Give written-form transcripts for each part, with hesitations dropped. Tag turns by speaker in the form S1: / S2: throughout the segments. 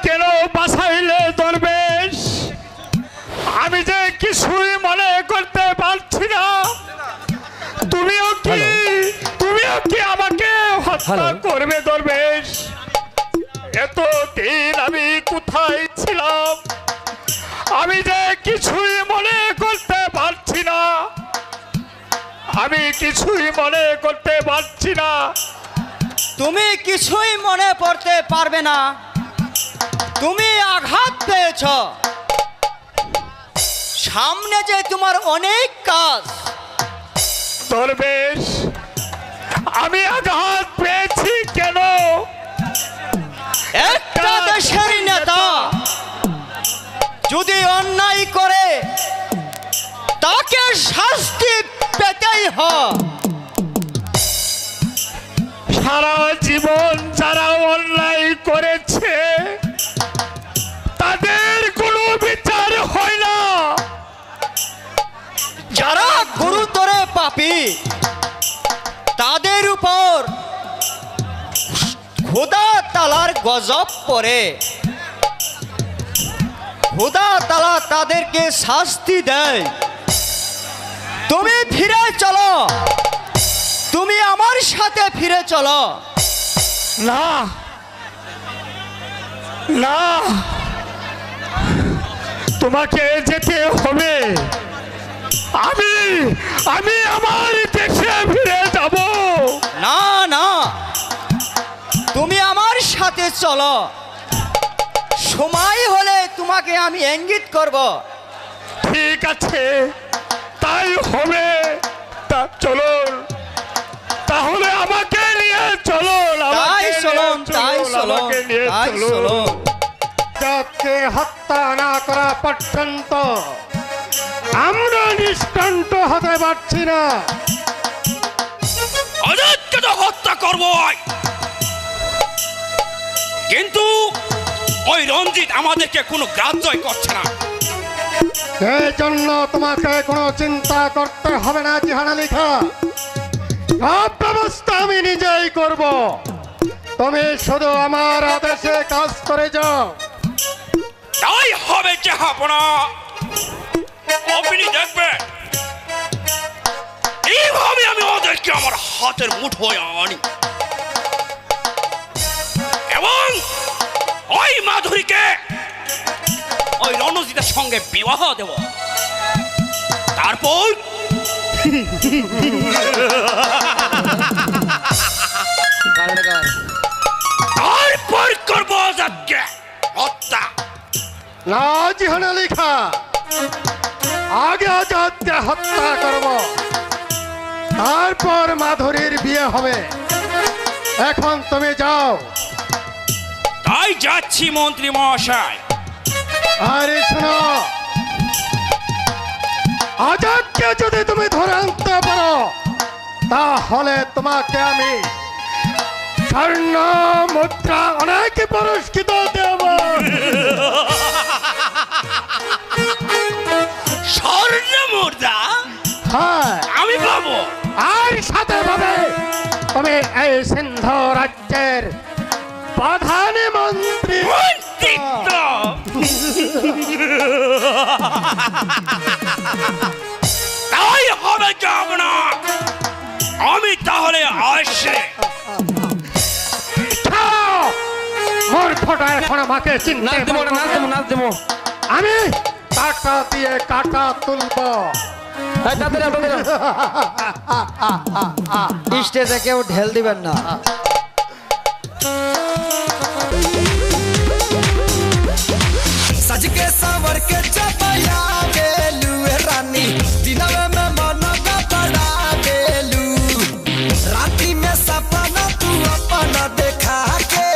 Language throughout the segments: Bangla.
S1: কেন বাঁচাইলে দরবেশ? আমি যে কিছুই মনে করতে পারছি না। তুমিও কি আমাকে হত্যা করবে দরবেশ? এতদিন আমি কোথায় ছিলাম? আমি যে কিছুই মনে করতে পারছি না। আমি কিছুই মনে করতে পারছি না।
S2: তুমি কিছুই মনে করতে পারবে না। তুমি আঘাত পেয়েছ, সামনে যে তোমার অনেক কাজ।
S1: দরবেশ, আমি আঘাত পেয়েছি কেন?
S2: একটা দেশের নেতা যদি অন্যায় করে তাকে শাস্তি পেতেই হয়।
S1: সারা জীবন যারা অন্যায় করেছে তাদের কোনো বিচার হয় না।
S2: যারা গুরুতর পাপী তাদের উপর খোদা তালার গজব পড়ে। খোদা তালা তাদেরকে শাস্তি দেয়। তুমি ফিরে চলো, তুমি আমার সাথে ফিরে চলো।
S1: না না, তোমাকে যেতে হবে। আমি আমার দেশে ফিরে যাব।
S2: না না, তুমি আমার সাথে চলো। সময় হলে তোমাকে আমি ইঙ্গিত করব।
S1: ঠিক আছে, তাই হবে। তা চলুন, তাহলে আমাকে নিয়ে চলুন।
S2: তাই চলুন, তাই চলুন, তাই চলুন।
S1: যাকে হত্যা না করা পর্যন্ত আমরা নিষ্কণ্ঠ হতে পারছি না।
S3: অজাতকে তো হত্যা করবই, কিন্তু ওই রঞ্জিত আমাদেরকে কোনো গ্রাহ্যই করছে না।
S1: এই জন্য তোমাকে কোনো চিন্তা করতে হবে না জিহান আলী খাঁ। সব ব্যবস্থা আমি নিজেই করব। তুমি শুধু আমার আদেশে কাজ করে যাও।
S3: তাই হবে জাহাপনা। আপনি দেখবেন এইভাবে আমি ওদেরকে আমার হাতের মুঠোয় আনি এবং ওই মাধুরীকে ওই রণজিতের সঙ্গে বিবাহ দেব। তারপর করবো আজাদকে হত্যা।
S1: না জিহান আলী খাঁ, আগে আজাদকে হত্যা করব, তারপর মাধুরীর বিয়ে হবে। এখন তুমি যাও।
S3: তাই যাচ্ছি মন্ত্রী মহাশয়।
S1: আরে শোনো, আজাদকে যদি তুমি ধরে আনতে পারো তাহলে তোমাকে আমি স্বর্ণ মুদ্রা অনেক পুরস্কৃত দেব।
S3: স্বর্ণ মুদ্রা?
S1: হ্যাঁ,
S3: আমি পাবো।
S1: আর সাথে পাবে তুমি এই সিন্ধু রাজ্যের প্রধানমন্ত্রী।
S3: মন্ত্রিত্ব? তাই হবে যাব না। আমি তাহলে আসে
S1: মূর্খটা এখন আমাকে চিনতে পারবে। আমি টাকা দিয়ে কাটা তুলব।
S2: স্টেজে কেউ ঢেল দিবেন না।
S4: सज के सावर के चपया गेलू रानी दिनवे में मन का बड़ा गेलू राती में सपना तू अपना देखा के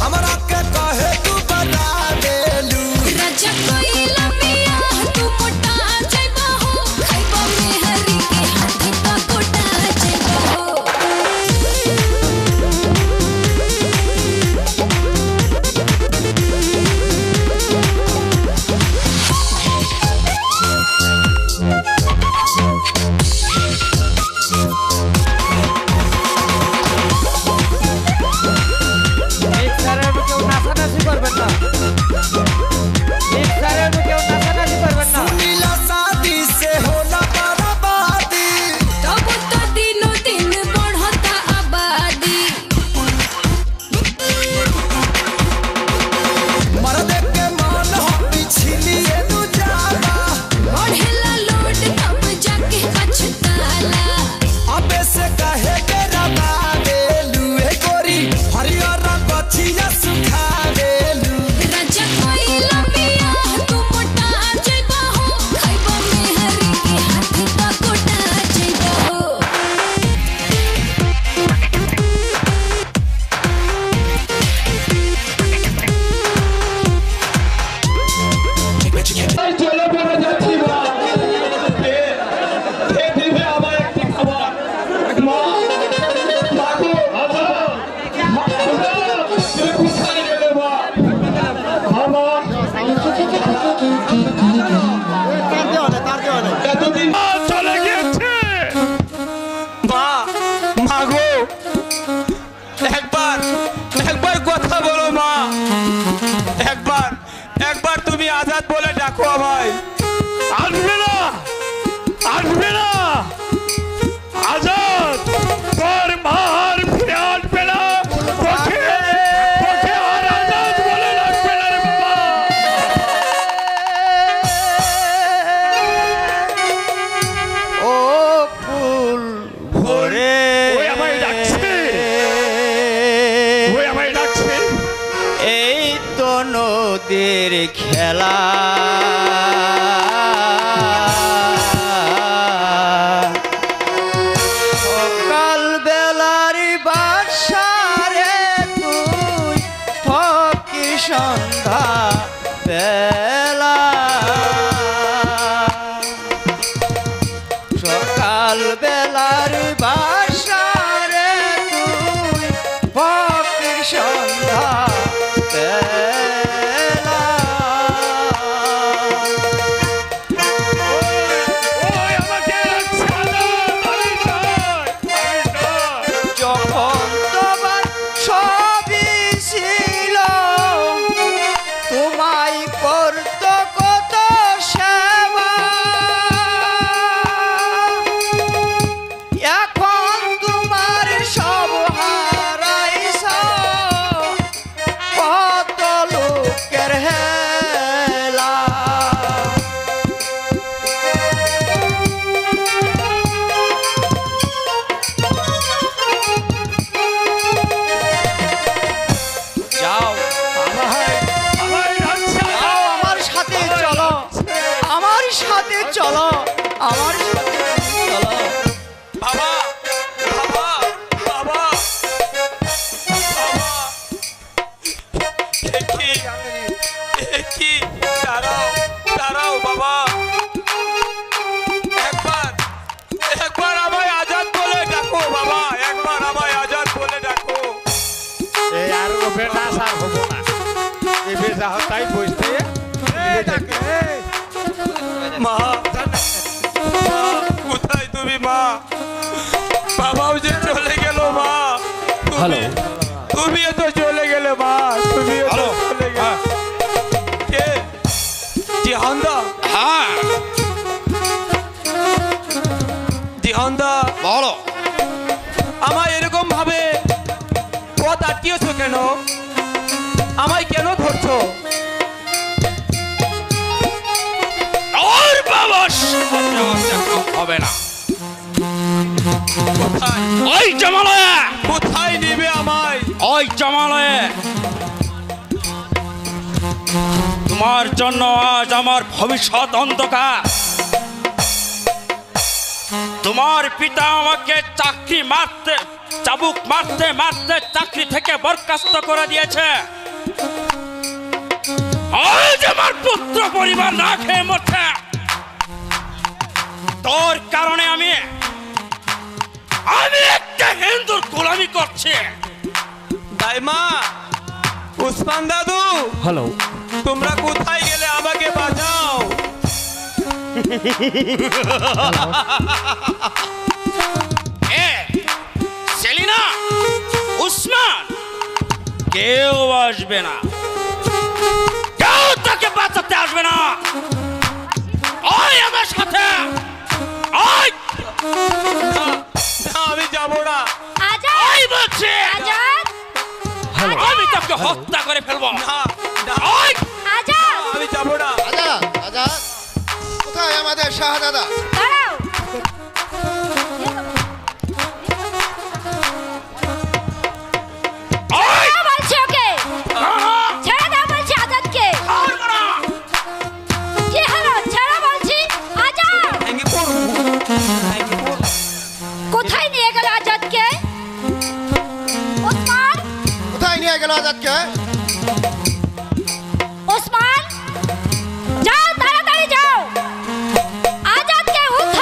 S4: हमरा के कहे तू बता गेलू
S5: राजा कोई लमिया तू मोटा जइबा हो खाइबा में हरी के हाथी का कोटा जइबा हो
S3: এতদিন চলে গিয়েছে।
S2: মা মা গো, একবার একবার কথা বলো মা, একবার একবার তুমি আজাদ বলে ডাকো আমায়।
S3: আসবে না, আসবে না আজাদ, তোর মার ফিরে আসবে না। তোকে তোকে আর আজাদ বলে রাখবে না রে বাবা।
S2: ও ফুল ভরে
S3: ওই আমায় ডাকছে, ওই আমায় ডাকছে।
S2: এই তো নদীর খেলা, সকাল বেলার বাসারে তুই ফকির সন্ধ্যা বেলা, সকাল বেলার বাসারে তুই ফকির সন্ধ্যা বেলা।
S3: ওই আমাকে ডাকছে আজাদ, আমি নয়, আমি নয়।
S2: যখন তোমার ছবি ছিল, তোমায় করত কত সেবা, এখন তোমার সব হারাইছ, কত লোকের হেলা। যাও
S3: আমায় ডাকছে
S2: যাও,
S3: আজাদ।
S2: আমার সাথে চলো, আমার সাথে চলো, আমার সাথে চলো। বাবা বাবা বাবা বাবা, কি দাঁড়াও দাঁড়াও বাবা, একবার একবার আমায় আজাদ বলে ডাকো বাবা, একবার আমায় আজাদ বলে ডাকো।
S1: এই আর ও বেটা সার হবো না, এই বেজা হতাই বসতে
S2: মা মা, কোথায় তুমি মা? বাবাও যে চলে গেল মা, তুমিও তো চলে গেলে মা, তুমিও তো চলে গেলে। কে জিহানদা?
S3: হ্যাঁ
S2: জিহানদা,
S3: বলো।
S2: আমায় এরকম ভাবে পথ আটকিয়েছো কেন? আমায় কেন ধরছো?
S3: ওর বাবা হবে না।
S2: কোথায়
S3: ওই জমালয়ে,
S2: কোথায় নিবে আমায়?
S3: ওই জমালয়ে। তোমার জন্য আজ আমার ভবিষ্যৎ অন্ধকার। তোমার পিতা আমাকে চাকরি মারতে, চাবুক মারতে মারতে চাকরি থেকে বরখাস্ত করে দিয়েছে। আজ আমার পুত্র পরিবার না খেয়ে মরছে। তোর কারণে আমি একটা হিন্দুর গোলামি করছি।
S2: দাইমা, উসমান দাদু,
S1: হ্যালো,
S2: তোমরা কোথায় গেলে? আমাকে বাঁচাও।
S3: এ সেলিনা, উসমান, কেউ আসবে না, কেউ তাকে বাঁচাতে আসবে না। ওই আমার সাথে, ওই
S2: না, না, আমি যাবো না।
S5: আজাদ
S3: ওই বলছি,
S5: আজাদ
S3: আমি তোকে হত্যা করে ফেলবো।
S2: না, না,
S3: ওই
S5: আজাদ
S2: আমি যাবো না।
S6: আজাদ আজাদ, কোথায় আমাদের শাহজাদা?
S5: দাঁড়াও।
S3: ওই
S5: ছেড়ে দাও বলছি ওকে, ছেড়ে দাও বলছি আজাদকে। কি হলো? ছেড়ে বলছি। আজাদ
S2: ভেঙে পড়বো, ভেঙে পড়বো।
S5: কোথায় নিয়ে গেল আজাদকে? ওসমান,
S6: কোথায় নিয়ে গেল আজাদকে?
S5: ওসমান, যাও তাড়াতাড়ি যাও, আজাদকে উদ্ধার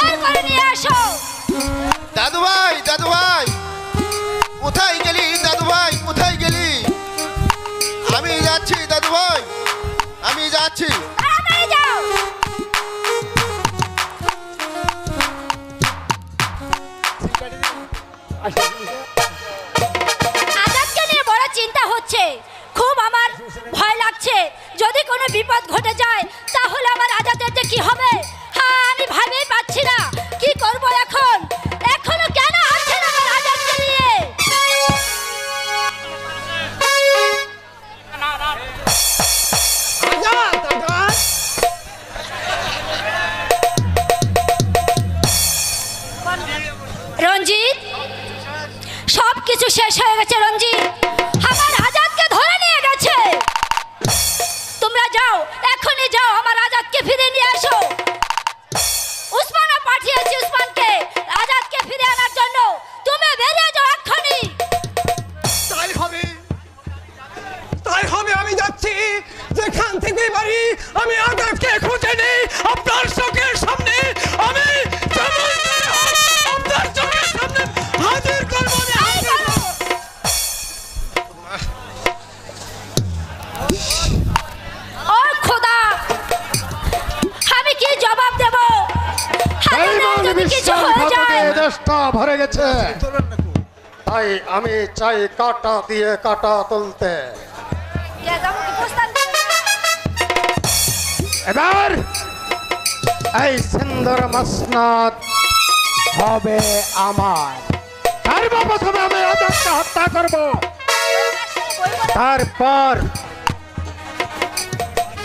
S6: যাচ্ছি।
S5: তাড়াতাড়ি যাও। আজাদকে নিয়ে বড় চিন্তা হচ্ছে, খুব আমার ভয় লাগছে। যদি কোনো বিপদ ঘটে যায় তাহলে আমার আজাদের যে কি হবে, হ্যাঁ আমি ভাবেই পাচ্ছি না কি করব এখন। এখনো কেন আসছেন আমার আজাদকে নিয়ে? রঞ্জিত, সব কিছু শেষ হয়ে গেছে রঞ্জিত, আমার আজাদকে ধরে নিয়ে গেছে। তোমরা যাও, এখনই যাও, আমার আজাদকে ফিরে নিয়ে আসো। উসমানও পাঠিয়েছি উসমানকে আজাদকে ফিরে আনার জন্য। তুমি বেরিয়ে যাও এক্ষুনি।
S7: তাই হবে, তাই হবে। আমি যাচ্ছি যেখান থেকে পারি, আমি আজাদকে খুঁজে নেই আপনার চোখের সামনে। আমি যেমন করে হোক আপনার চোখের সামনে হাজির করবো। আমি হাজির করবো।
S5: ও খোদা, আমি কি জবাব দেব?
S1: বেঈমান
S5: যদি কিছু হয়ে
S1: বিশ্বাসঘাতকে
S5: যায়।
S1: দেশটা ভরে গেছে, তাই আমি চাই কাটা দিয়ে কাটা তুলতে। এবার এই সুন্দর মসনদ হবে আমার। সর্বপ্রথমে আমি আজাদকে হত্যা করব, তারপর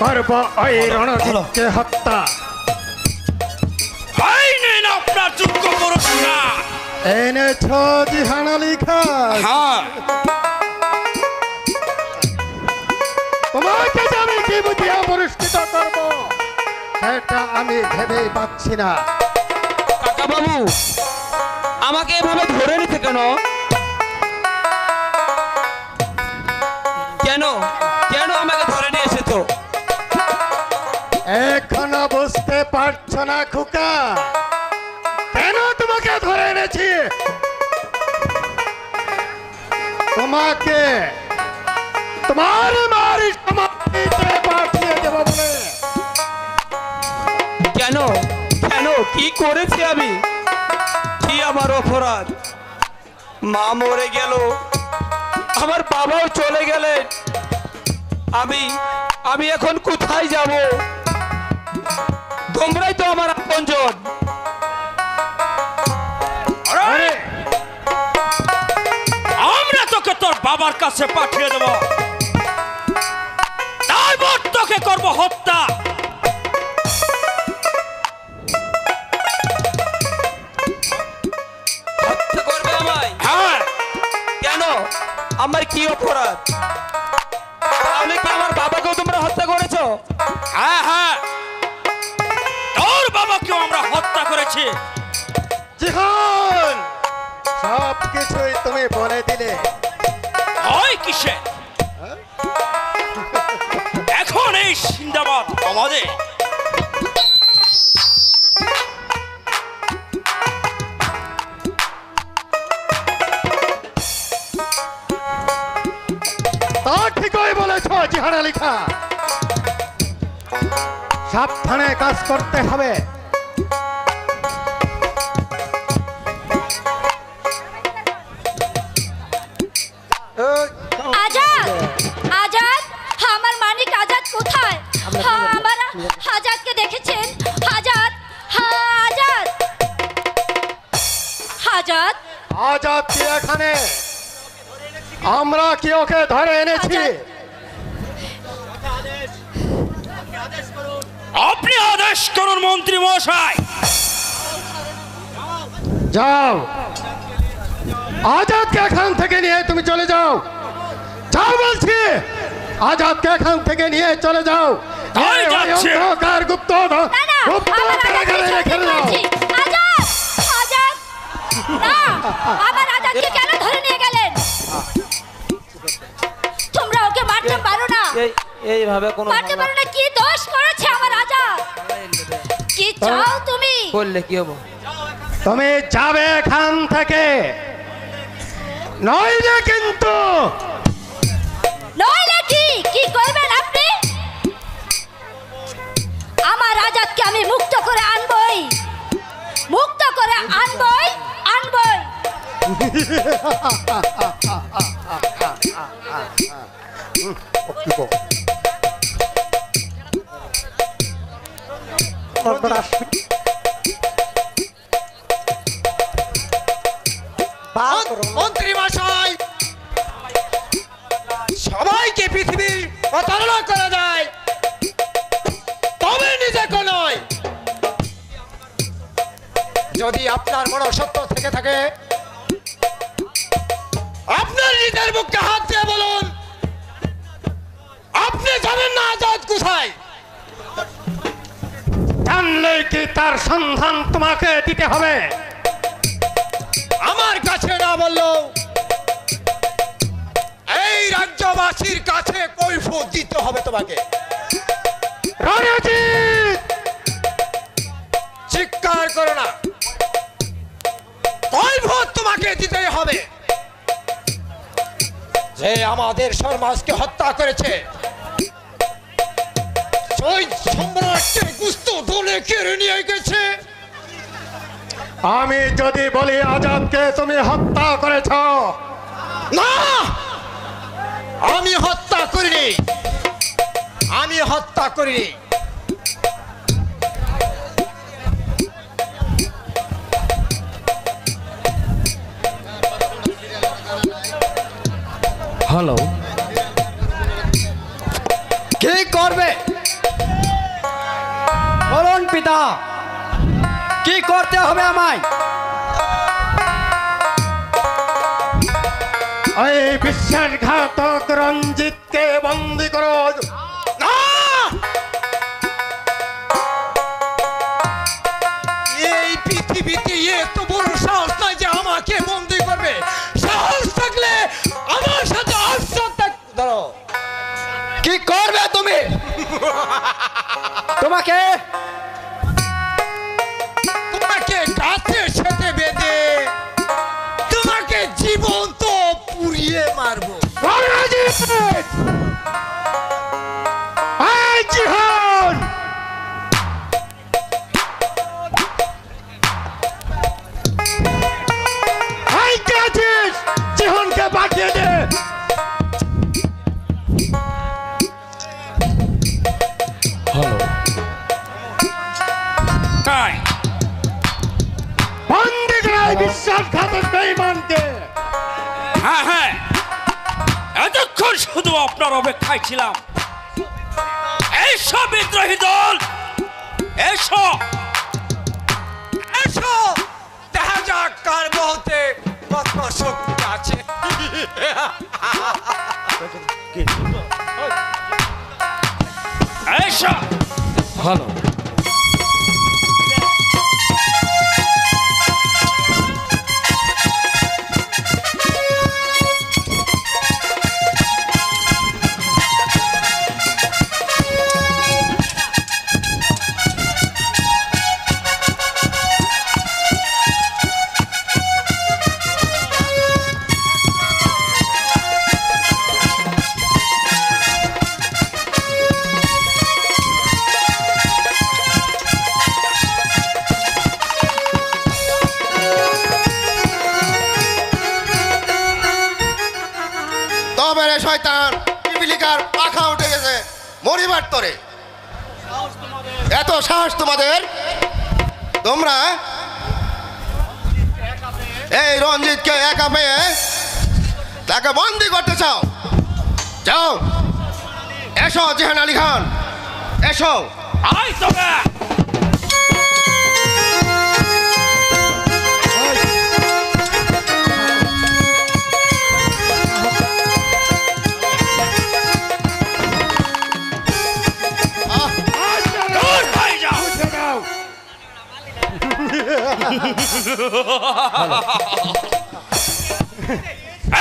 S1: করব ওই রণজিৎকে হত্যা।
S3: আইনেন আপনার যোগ্য পুরস্কার।
S1: এনেছ জিহান আলী খান,
S3: হ্যাঁ,
S1: তোমাকে যে আমি কি বুঝিয়া পুরস্কৃত করব সেটা আমি ভেবেই পাচ্ছি না।
S2: কাকা বাবু, আমাকে এভাবে ধরে নিতে কেন? কেন কেন আমাকে ধরে নিয়ে এসেছো?
S1: এখনো বুঝতে পারছো না খোকা, কেন তোমাকে ধরে এনেছি? তোমাকে তোমার মারি সমাধিতে পাঠিয়ে দেব বলে।
S2: কেন কেন কি করেছি আমি? কি আমার অপরাধ? মা মরে গেল, আমার বাবাও চলে গেলেন, আমি এখন কোথায় যাব? তোমরাই তো আমার আপনজন।
S3: আরে আমরা তোকে তোর বাবার কাছে পাঠিয়ে দেব, তারপর তোকে করব হত্যা।
S2: হত্যা করবে আমায়?
S3: হ্যাঁ,
S2: কেন? আমার কি অপরাধ? তাহলে কি আমার বাবাকেও তোমরা হত্যা করেছো?
S3: হ্যাঁ, হ্যাঁ, তোর বাবাকেও আমরা হত্যা করেছি।
S1: জিহান, সব কিছুই তুমি বলে দিলে।
S3: হয় কিসে? এখন এই সিন্দাবাদ আমাদের।
S1: তা ঠিকই বলেছ জিহান আলী খান, সাবধানে কাজ করতে হবে।
S5: আজাদ, আজাদ, আমার মানিক আজাদ কোথায়? হ্যাঁ, আমার আজাদকে দেখেছেন? আজাদ, হ্যাঁ আজাদ, আজাদ,
S1: আজাদ কি এখানে? আমরা কি ওকে ধরে এনেছি?
S5: আজাদ।
S3: আপনি আদেশ করুন মন্ত্রী মশাই।
S1: যাও, আজাদকে এখান থেকে নিয়ে তুমি চলে যাও। যাও বলছি, আজাদকে এখান থেকে নিয়ে চলে যাও।
S3: তাই
S1: এই
S3: যাচ্ছে।
S1: অন্ধকার গুপ্ত
S5: না না,
S1: গুপ্ত
S5: আমার আজাদকে
S1: এখানে রেখে
S5: সত্যি
S1: দাও।
S5: বলছি। আজাদ, আজাদ, না, আমার আজাদকে কেন ধরে নিয়ে গেলেন? তোমরা ওকে মারতে পারো না,
S2: এইভাবে কোনো
S5: মারতে পারো না। কি দোষ করেছে আমার আজাদ? কি চাও তুমি?
S2: করলে কি হবো?
S1: তুমি যাবে এখান থেকে, নইলে কিন্তু
S5: নইলে কি কি করবেন আপনি? আরে আনবই আনবই।
S7: মন্ত্রী মশাই, সবাইকে পৃথিবীর অবতারণা করা যায়, তবে নিজেকে নয়। যদি আপনার বড় সত্য থেকে থাকে, আপনার নিজের বুকে হাত দিয়ে বলুন, আপনি জানেন না আজাদ কোথায়?
S1: জানলে কি তার সন্ধান তোমাকে দিতে হবে?
S7: আমার কাছে না বললেও এই রাজ্যবাসীর কাছে কৈফিয়ত দিতে হবে তোমাকে।
S1: রণজিৎ,
S7: চিৎকার করো না, কৈফিয়ত তোমাকে দিতেই হবে। যে আমাদের সমাজকে হত্যা করেছে, সেই সম্রাটকে গুস্ত দলে কেড়ে নিয়ে গেছে।
S1: আমি যদি বলি আজাদকে তুমি হত্যা করেছ,
S7: না, আমি হত্যা করিনি, আমি হত্যা করিনি।
S2: হ্যালো,
S7: কি করবে
S2: বলুন পিতা, কি করতে হবে আমায়?
S1: ওই বিশ্বাসঘাতক রঞ্জিতকে বন্দী করো।
S7: না, এই পৃথিবীতে এত বড় সাহস নাই যে আমাকে বন্দী করবে। সাহস থাকলে আমার সাথে ধরো।
S2: কি করবে তুমি? তোমাকে
S7: তোমাকে গাছের সাথে বেঁধে তোমাকে জীবন্ত পুড়িয়ে মারবো।
S1: রণজিৎ! এই জিহান! এই কে আছিস? জিহানকে পাঠিয়ে দে। বন্দী করে এই বিশ্বাসঘাতক বেঈমানকে।
S3: হ্যাঁ হ্যাঁ, এতক্ষণ শুধু আপনার অপেক্ষায় ছিলাম। এইসব বিদ্রোহী দল, এসো
S7: এসো, দেখা যাক কার বলতে কত শক্তি আছে।
S3: এসো।
S2: ভালো।
S6: তবে রে শয়তান, পিপিলিকার পাখা উঠে গেছে মরিবার তরে। এত সাহস তোমাদের! তোমরা এই রঞ্জিতকে একা পেয়ে তাকে বন্দি করতে চাও? যাও, এসো জেহান আলী খান, এসো।
S3: আয় তবে। দূর হয়ে যাও।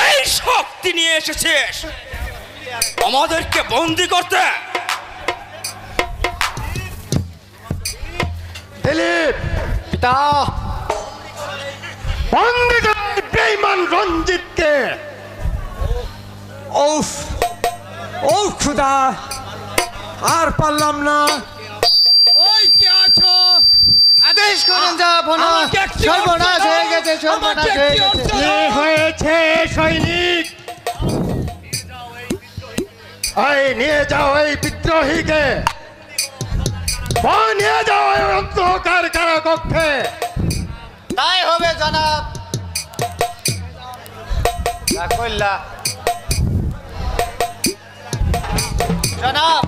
S3: এই শক্তি নিয়ে এসেছিস আমাদেরকে বন্দি করতে?
S1: দিলীপ,
S2: পিতা,
S1: বন্দী করে এই বেঈমান রঞ্জিতকে।
S7: ওফ, ও খুদা, আর পারলাম না। ওই কে আছো?
S2: আদেশ করেন যা
S7: আমাকে সর্বনাশ হয়ে গেছে, সর্বনাশ হয়ে গেছে।
S1: কি হয়েছে সৈনিক? এই নিয়ে যাও এই বিদ্রোহীকে, নিয়ে যাও এই অন্ধকার কারাকক্ষে।
S7: তাই হবে জনাব। জনাব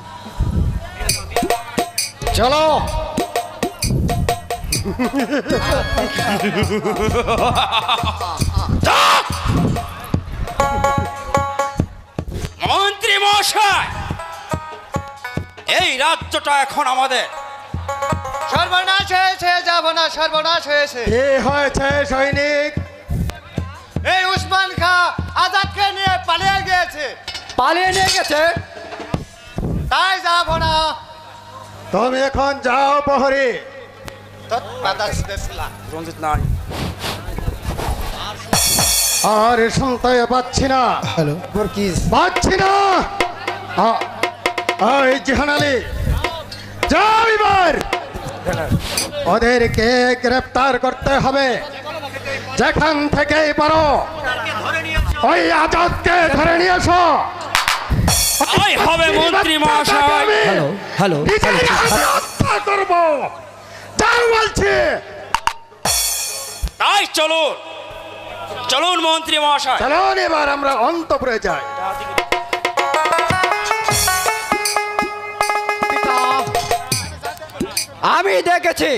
S1: চলো।
S2: মন্ত্রী মশাই, এই রাজ্যটা এখন আমাদের।
S7: সর্বনাশ হয়েছে, যাব না, সর্বনাশ হয়েছে।
S1: কি হয়েছে সৈনিক?
S7: এই উসমান খাঁ আজাদকে নিয়ে পালিয়ে গিয়েছে।
S2: পালিয়ে নিয়ে গেছে?
S7: তাই যাব না।
S1: তুমি এখন যাও প্রহরী।
S2: রঞ্জিত নাই।
S1: আর শুনতে পাচ্ছি না, পাচ্ছি না। ওই জিহান আলী, যাও এবার, ওদেরকে গ্রেফতার করতে হবে। যেখান থেকেই পারো ওই আজাদকে ধরে নিয়ে এসো।
S2: তাই হবে মন্ত্রী মশাই।
S1: নিজের হাতে হত্যা করবো, যাও বলছি।
S2: তাই চলুন, চলুন মন্ত্রী মশাই।
S1: চলুন এবার আমরা অন্তপুরে যাই।
S8: আমি দেখেছি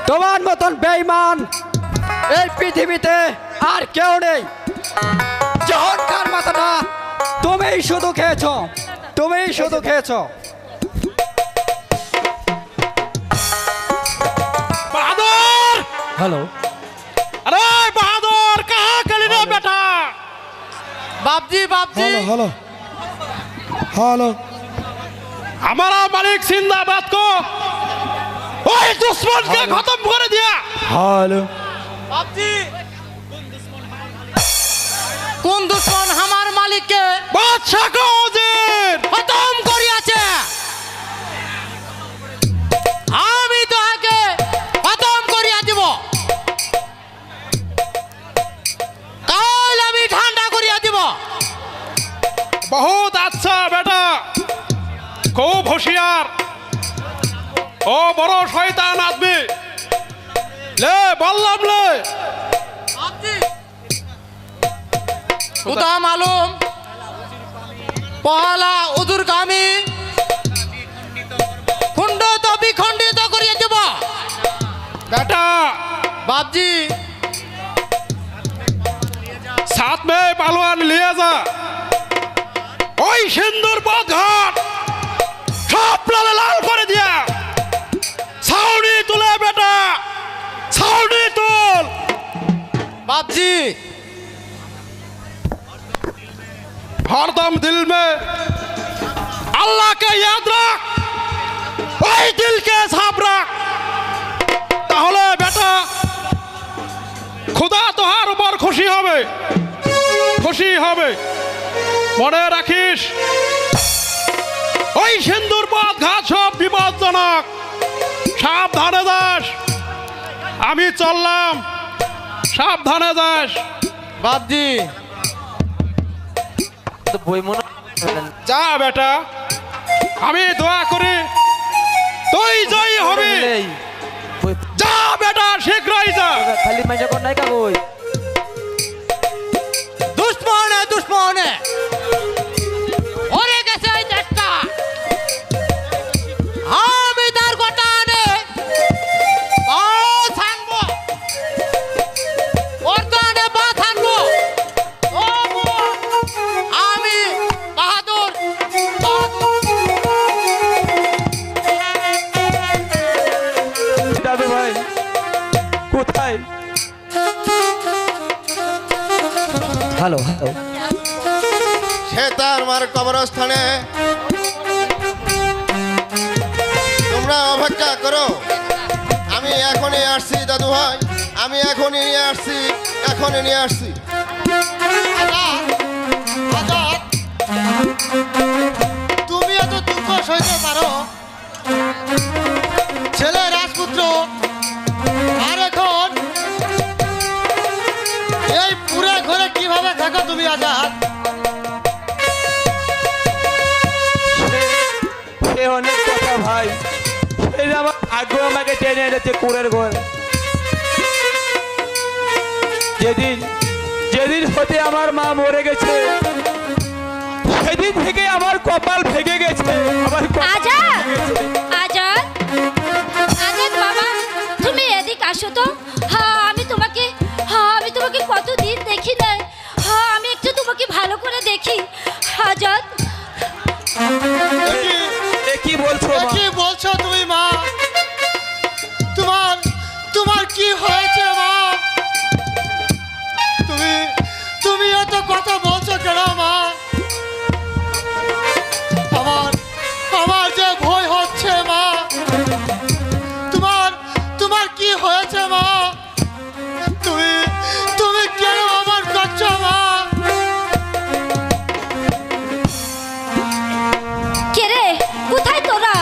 S8: তোমার মতন বেঈমান এই পৃথিবীতে আর কেউ নেই। জহরকার মাথাটা তুমিই শুধু খেয়েছো, তুমিই শুধু খেয়েছো।
S3: बहादुर,
S8: হ্যালো,
S3: अरे बहादुर कहाँ गली रे बेटा?
S7: বাপজি, বাপজি।
S8: হ্যালো হ্যালো,
S3: हमारा मालिक जिंदाबाद को ओए दुश्मन के खत्म कर दिया।
S8: হ্যালো।
S7: বাপজি, কোন দুশ্মন আমার মালিককে
S3: बादशाह को उजीर
S7: খতম করিয়াছে? আমি তাহাকে খতম করিয়া দিব। কাল আমি ঠান্ডা করিয়া দিব।
S3: बहुत अच्छा बेटा, खूब होशियार। ओ बड़ो शैतान आदमी, ले बल्लम ले।
S7: খুদা মালুম পহলা উদুরগামী খণ্ডিত বিখণ্ডিত করিয়া দিব।
S3: बेटा
S7: বাপজি,
S3: साथ में पहलवान लिए जा। ওই সিন্দুর পথঘাট সব লালে লাল করে দিয়া। ছাউনি তুলে বেটা, ছাউনি তুল।
S7: বাপজি,
S3: हरदम दिल में अल्लाह के याद रख, ওই দিলকে সাফ রাখ। তাহলে বেটা খোদা তোহার উপর খুশি হবে, খুশি হবে। মনে রাখিস ওই সিন্দুর পথ ঘাট সব বিপজ্জনক। সাবধানে যাস। আমি চললাম, সাবধানে যাস।
S7: বাপজি।
S3: যা বেটা, আমি দোয়া করি তুই জয়ী হবি। যা বেটা, শীঘ্রই যা।
S7: দুশ্মনে দুশ্মনে ওরে গেছে এই একটা। আমি তার গোটা আনে বাস আনবো, ওর কানে বাস আনবো। ও আমি বাহাদুর,
S2: দাদু ভাই কোথায়?
S8: হ্যালো হ্যালো,
S6: সে তার মার কবরস্থানে। তোমরা অপেক্ষা করো, আমি এখনই আসছি দাদু ভাই, আমি এখনই নিয়ে আসছি, এখনই নিয়ে আসছি।
S7: তুমি এত দুঃখ সইতে পারো? ছেলে রাজপুত্র
S2: সে অনেক কথা ভাই, এই যে আমার ভাগ্য আমাকে টেনে এনেছে কুড়ের ঘর। যেদিন যেদিন হতে আমার মা মরে গেছে, সেদিন থেকে আমার কপাল ভেঙে গেছে। আমার কপাল
S5: আজাদ,
S2: ভেঙে গেছে।
S5: আজাদ, আজাদ বাবা, তুমি এদিক আসো তো। হ্যাঁ আমি তোমাকে কতদিন দেখি না। হ্যাঁ আমি একটু তোমাকে ভালো করে দেখি। আজাদ,
S2: এ কি বলছো মা?
S7: কি বলছো তুমি মা? তোমার তোমার কি হয়েছে মা? তুমি এত কথা বলছো কেন মা? আমার যে ভয় হচ্ছে মা। তোমার কি হয়েছে মা? তুমি কেন আমার করছো মা?
S5: কে রে? কোথায় তোরা?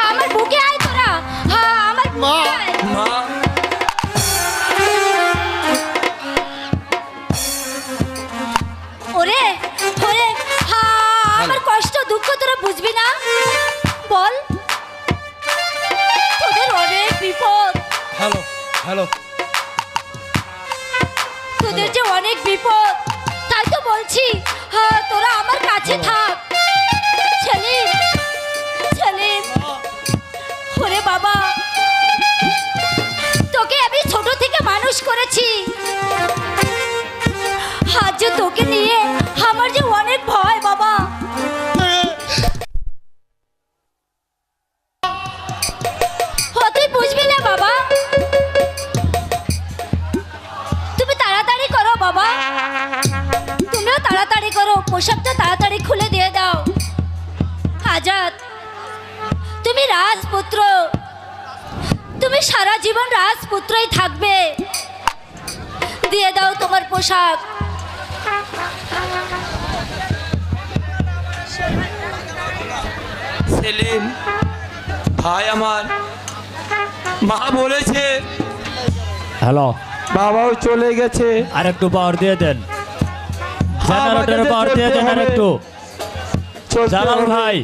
S5: আমার বুকে আয় তোরা। আমার বুকে
S7: মা।
S5: আয়।
S2: মা,
S5: ওরে ওরে, আমার কষ্ট দুঃখ তোরা বুঝবি না? বল, তোদের অনেক বিপদ,
S3: হ্যালো হ্যালো,
S5: তোদের যে অনেক বিপদ, তাই তো বলছি তোরা আমার কাছে থাক। সেলিম, সেলিম, ওরে বাবা, তোকে আমি ছোট থেকে মানুষ করেছি। আজ যে তোকে নিয়ে আমার যে অনেক ভয় বাবা। তুই বুঝবি না বাবা, তুমি তাড়াতাড়ি করো বাবা, তুমিও তাড়াতাড়ি করো, পোশাকটা তাড়াতাড়ি খুলে দিয়ে দাও। আজাদ, তুমি রাজপুত্র, তুমি সারা জীবন রাজপুত্রই থাকবে। দিয়ে দাও তোমার পোশাক।
S2: সেলিম ভাই আমার, মা বলেছে
S3: হ্যালো,
S2: বাবাও চলে গেছে।
S3: আর একটু পাওয়ার দিয়ে দেন, জেনারেটরের
S2: আমাদের
S3: পাওয়ার দিয়ে
S2: চলতে
S3: দেন আর
S2: হবে।
S3: একটু।
S2: চলতে
S3: জালাল
S2: হবে।
S3: ভাই,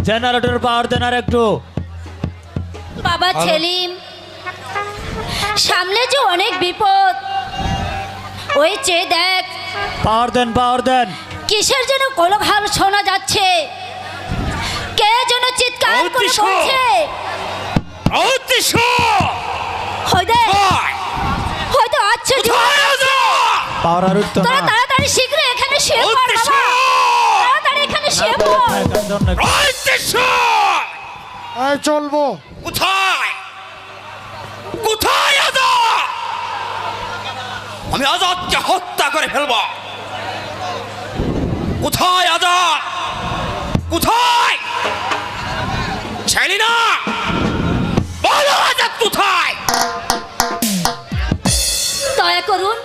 S3: জেনারেটরের পাওয়ার দেন আর একটু।
S5: বাবা সেলিম, সামনে যে অনেক বিপদ, ওই চেয়ে দেখ
S3: পাওয়ার দেন, পাওয়ার দেন।
S5: কিসের যেন কোলাহল শোনা যাচ্ছে, কে যেন চিৎকার করে বলছে। হয়তো আচ্ছা
S3: পাওয়ার আর উঠতো
S5: তোরা
S3: না।
S5: তাড়াতাড়ি শীঘ্র এখানে শুয়ে পড় বাবা, তাড়াতাড়ি এখানে শুয়ে পড়।
S1: এই চলবো।
S7: কোথায় কোথায় আজাদ? আমি আজাদকে হত্যা করে ফেলবো। কোথায় আজাদ? কোথায়? ছেড়ি না, বলো আজাদ কোথায়?
S5: দয়া করুন,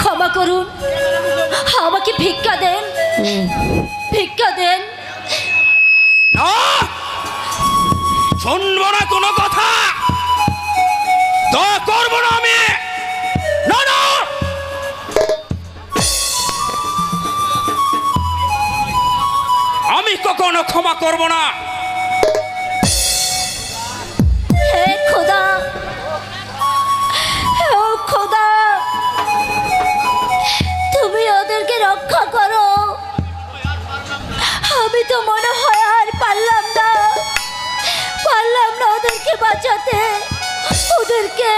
S5: ক্ষমা করুন, আমাকে ভিক্ষা দেন, ভিক্ষা দেন।
S7: না, শুনবো না কোনো কথা, দয়া করবো না আমি। না না, আমি কখনো ক্ষমা করবো না।
S5: হে খোদা, ও খোদা, তুমি ওদেরকে রক্ষা করো। আমি তো মনে হয় আর পারলাম না ওদেরকে বাঁচাতে। ওদেরকে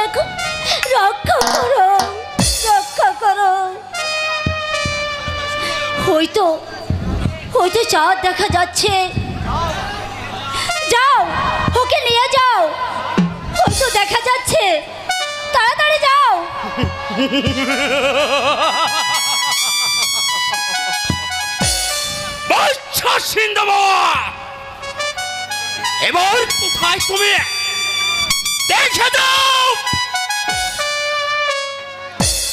S5: রক্ষা করো, রক্ষা করো। হয়তো চাঁদ দেখা যাচ্ছে, যাও ওকে নিয়ে যাও, হয়তো দেখা যাচ্ছে, তাড়াতাড়ি যাও।
S7: এবার কোথায় তুমি? দেখে দাও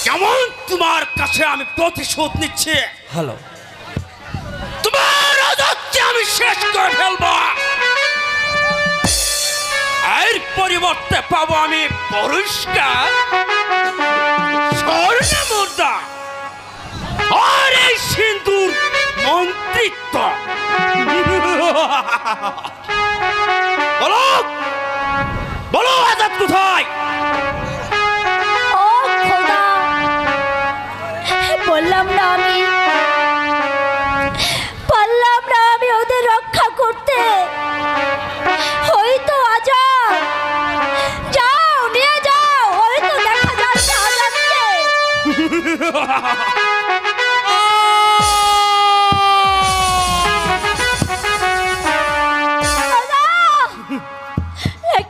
S7: কেমন তোমার কাছে আমি প্রতিশোধ নিচ্ছি।
S2: হ্যালো,
S7: তোমার আজাদকে আমি শেষ করে ফেলবো। এর পরিবর্তে পাবো আমি পুরস্কার স্বর্ণ মুদ্রা আর এই সিন্দুর
S3: মন্ত্রিত্ব। বলো বলো আজাদ কোথায়?
S5: ও খোদা, বললাম না আমি ওদের রক্ষা করতে। হয়তো আজাদ, যাও নিয়ে যাও, হয়তো দেখা যাচ্ছে আজাদকে।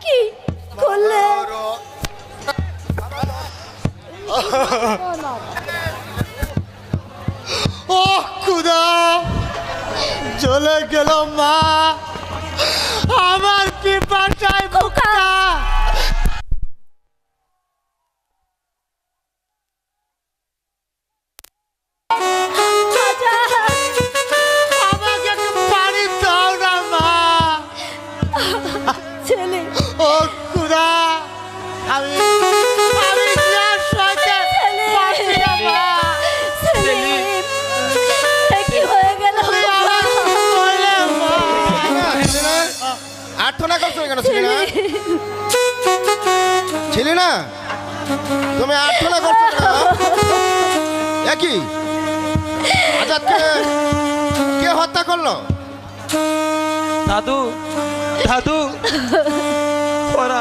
S5: কি করলে?
S7: ও খুদা, চলে গেল মা, আমার পিপাসায় বুকটা। আমাকে একটু পানি দাও না মা।
S5: ছেলে,
S7: ও খুদা, আমি আর সইতে পারছি না মা।
S5: সেলিম, কি হয়ে গেল?
S7: বলে মা।
S6: আর্থনা করছো কেন? ছিলি না তুমি আর্থনা করছো কেন? একই আজাদকে কে হত্যা করলো?
S2: দাদু দাদু, ওরা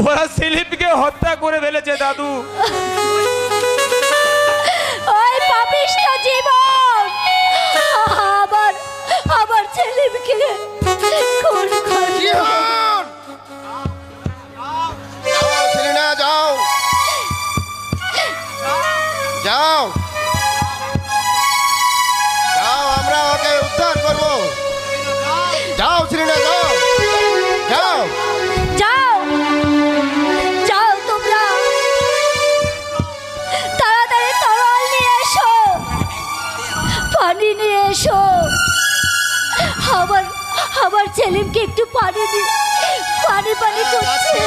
S2: ওরা সেলিমকে হত্যা করে ফেলেছে দাদু।
S5: ওই পাপিষ্ঠ জীবন আবার সেলিমকে খুন করলো।
S6: জিহান! যাও সেলিনা, যাও যাও যাও, আমরা ওকে উদ্ধার করবো। যাও সেলিনা, যাও যাও।
S5: যাও যাও, তোমরা তাড়াতাড়ি তরল নিয়ে এসো, পানি নিয়ে এসো। আবার সেলিমকে একটু পানি করছে।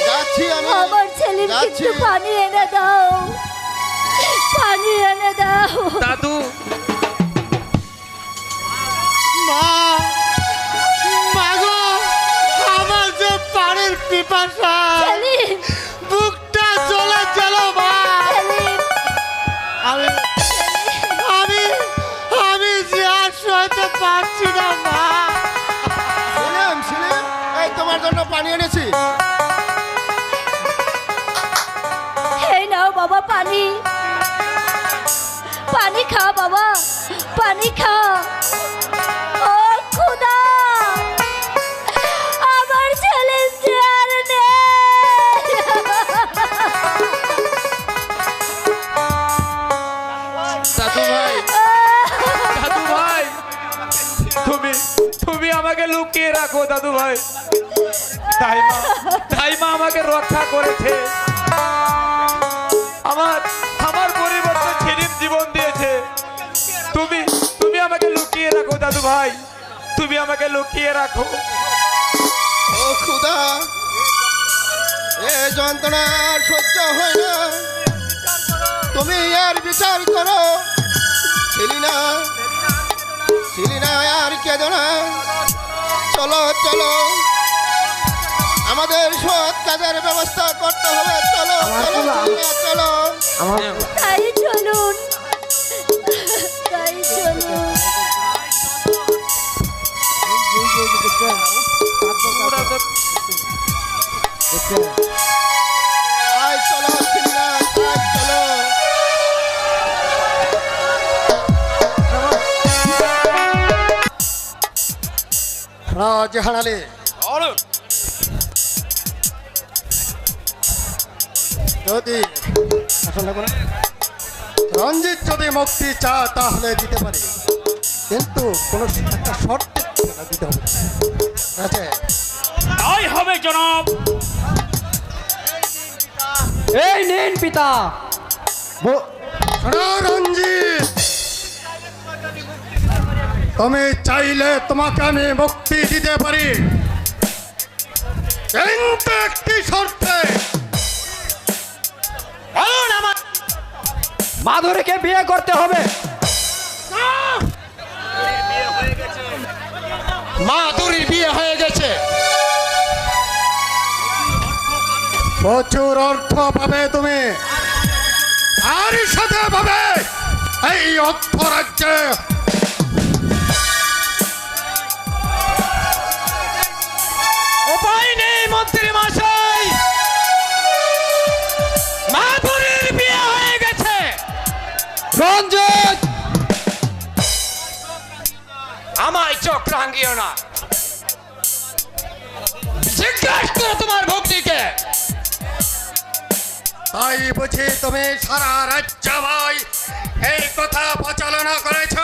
S6: যাচ্ছি আমি,
S5: আমার সেলিমকে
S6: যাচ্ছি।
S5: একটু পানি এনে দাও, পানি এনে দাও।
S2: দাদু
S7: মা, মাগো, আমার যে পানির পিপাসা,
S5: সেলিম,
S7: বুকটা জ্বলে গেল মা।
S5: সেলিম,
S7: আমি আমি আমি যে আর সইতে পারছি না মা।
S6: সেলিম, সেলিম, এই তোমার জন্য পানি এনেছি।
S5: এই নাও বাবা পানি, পানি খা বাবা, পানি খা। ও খুদা, আমার ছেলে যে আর নেই।
S2: দাদু ভাই, দাদু ভাই, তুমি তুমি আমাকে লুকিয়ে রাখো দাদু ভাই। তাই মা আমাকে রক্ষা করেছে, আমার পরিবর্তে সেলিম জীবন দিয়েছে। তুমি তুমি আমাকে লুকিয়ে রাখো দাদু ভাই, তুমি আমাকে লুকিয়ে রাখো।
S6: ও খুদা, এ যন্ত্রণা আর সহ্য হয় না, তুমি আর বিচার করো। সেলিনা, সেলিনা, আর কেঁদো না। চলো চলো, আমাদের সৎ কাজের ব্যবস্থা করতে হবে। চলো চলো সেলিনা, চলো।
S5: তাই চলুন, তাই চলুন।
S6: আয় চলো সেলিনা, আয় চলো।
S1: রাজহান আলী, যদি রঞ্জিত যদি মুক্তি চা তাহলে দিতে পারে, কিন্তু কোনো একটা শর্তে দিতে হবে। ঠিক আছে?
S3: তাই হবে জনাব।
S8: এই নিন পিতা।
S1: শোনো রঞ্জিত, তুমি চাইলে তোমাকে আমি মুক্তি দিতে পারি, কিন্তু একটি শর্তে।
S8: মাধুরীকে বিয়ে করতে হবে।
S7: মাধুরীর বিয়ে হয়ে গেছে।
S1: প্রচুর অর্থ পাবে তুমি, আর সাথে পাবে এই অর্থ রাজ্যে
S7: উপায় নেই মন্ত্রী মশাই, মাধুরীর বিয়ে হয়ে গেছে।
S8: রঞ্জিত,
S7: আমায় চোখ রাঙিও না, জিজ্ঞাসা করো তোমার ভক্তিকে।
S1: তাই বুঝি তুমি সারা রাজ্য ভাই এই কথা প্রচারণা করেছ?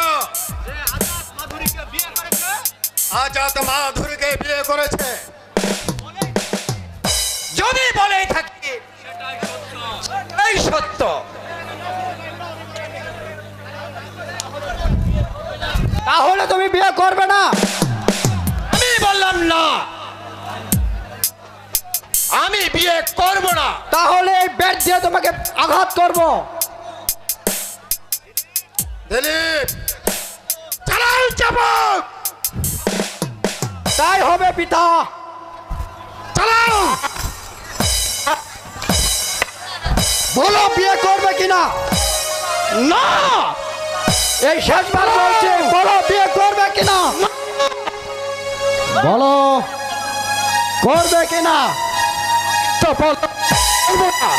S1: আজাদ মাধুরীকে বিয়ে করেছে।
S7: যদি বলেই থাকি এই সত্য।
S8: তাহলে তুমি বিয়ে করবে না?
S7: আমি বললাম না, আমি বিয়ে করব না।
S8: তাহলে এই ব্যাট দিয়ে তোমাকে আঘাত করব।
S1: দিলীপ, চালাও চাবুক,
S8: তাই হবে পিতা।
S1: চালাও।
S8: বলো বিয়ে করবে কিনা?
S7: না,
S8: এই শেষবার বলছি, বলো বিয়ে করবে কিনা? বলো করবে কিনা?
S7: তো বলবো না।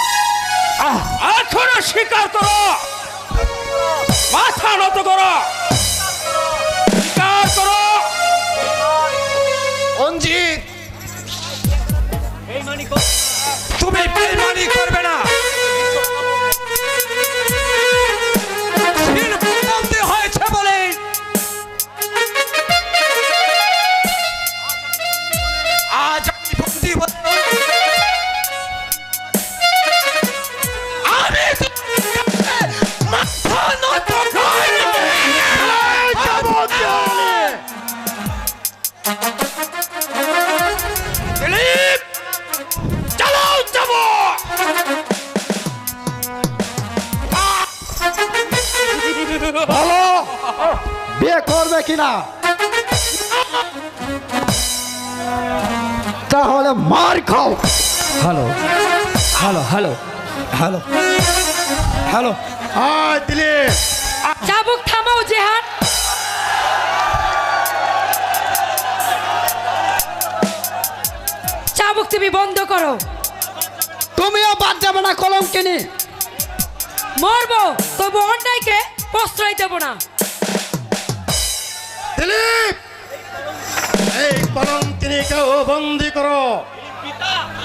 S7: এখনো স্বীকার করো, মাথা নত করো, স্বীকার করো। অঞ্জিত, তুমি বেইমানি করবে না। বলতে হয়েছে বলে আজ আমি বন্দি আমি মাথা নত দিলীপ, চালাও যাবো।
S8: বলো বিয়ে করবে কিনা? তাহলে মার খাও। Hello hello hello hello hello.
S1: আয় দিলীপ,
S5: চাবুক থামাও জেহান। চাবুক তুমি বন্ধ করো।
S8: তুমিও বাদ যাবে না কলঙ্কিনী।
S5: মরবো তবু অন্যায়কে প্রশ্রয় দেব না।
S1: দিলীপ, এই কলঙ্কিনীকেও বন্দি করো।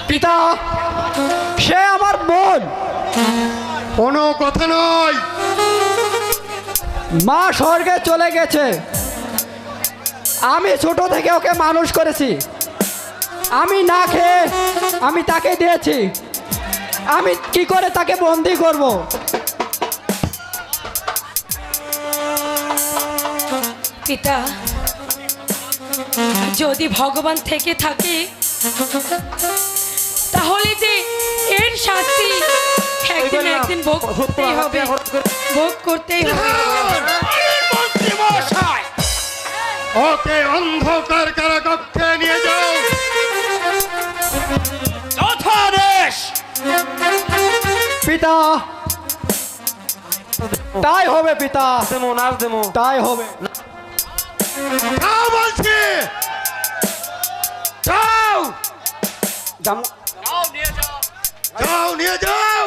S8: পিতা, সে আমার বোন।
S1: কোনো কথা নয়।
S8: মা স্বর্গে চলে গেছে, আমি ছোট থেকে ওকে মানুষ করেছি। আমি না খেয়ে আমি তাকে দিয়েছি, আমি কি করে তাকে বন্দি করব?
S5: পিতা, যদি ভগবান থেকে থাকে তাহলে যে এর শাস্তি একদিন না একদিন ভোগ করতেই হবে, ভোগ করতেই হবে।
S7: মন্ত্রী মশাই,
S1: ওকে অন্ধকার কারাকক্ষে নিয়ে যাও।
S7: যথাদেশ।
S8: পিতা, তাই হবে পিতা, তাই হবে।
S1: যাও বলছি, যাও যাও, নিয়ে যাও।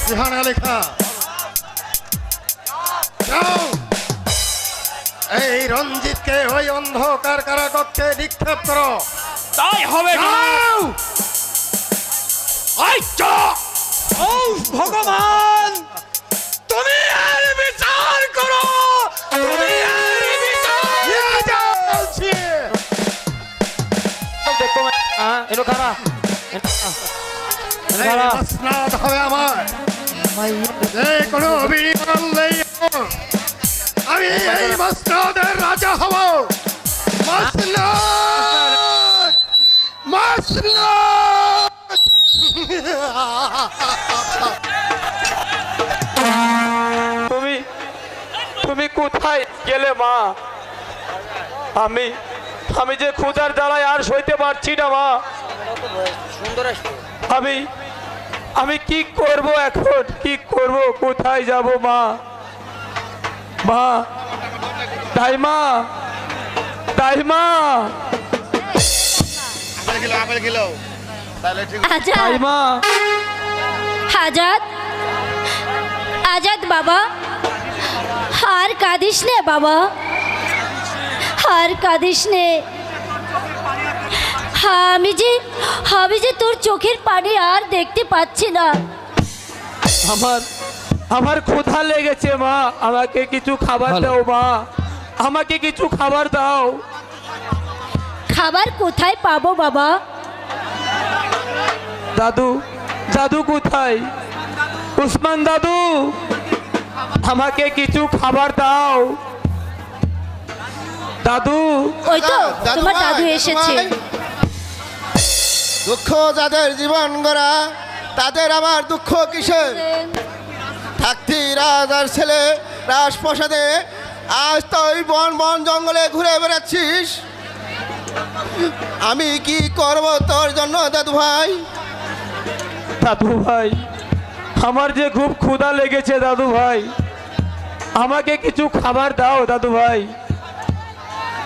S1: রেহানা লেখা, যাও। এই রঞ্জিতকে ওই অন্ধকার কারাকক্ষে নিক্ষেপ করো।
S7: তাই হবে না।
S1: যাও।
S7: আচ্ছা, ও ভগবান, তুমি আর বিচার করো, তুমি আর বিচার।
S1: নিয়ে যাও বলছি। এই মসনদ হবে আমার, যে কোনো বিনিময় নেই। আমি এই মসনদের রাজা হব।
S2: তুমি তুমি কোথায় গেলে মা? আমি আমি যে ক্ষুধার জ্বালায় আর সইতে পারছি না মা। আমি আমি কি করব এখন? কি করব? কোথায় যাব মা? মা, দাইমা, দাইমা,
S5: আজাদ,
S2: দাইমা।
S5: আজাদ, আজাদ বাবা, আর কাঁদিস নে বাবা, আর কাঁদিস নে। আমি যে তোর চোখের পানি আর দেখতে পাচ্ছি না।
S2: আমার আমার ক্ষুধা লেগেছে মা, আমাকে কিছু খাবার দাও মা, আমাকে কিছু খাবার দাও।
S5: খাবার কোথায় পাবো বাবা?
S2: দাদু, দাদু কোথায়? উসমান দাদু, আমাকে কিছু খাবার দাও। দাদু,
S5: ওই তো
S6: দাদু
S5: তোমার
S6: ভাই,
S5: দাদু
S6: দাদু
S5: এসেছে।
S6: ভাই। দুঃখ যাদের জীবন গড়া তাদের আবার দুঃখ কিসের? থাকতি রাজার ছেলে রাজপ্রাসাদে, আজ তো ওই বন বন জঙ্গলে ঘুরে বেড়াচ্ছিস। আমি কি করব তোর জন্য দাদু ভাই?
S2: দাদু ভাই, আমার যে খুব ক্ষুধা লেগেছে দাদু ভাই, আমাকে কিছু খাবার দাও দাদু ভাই।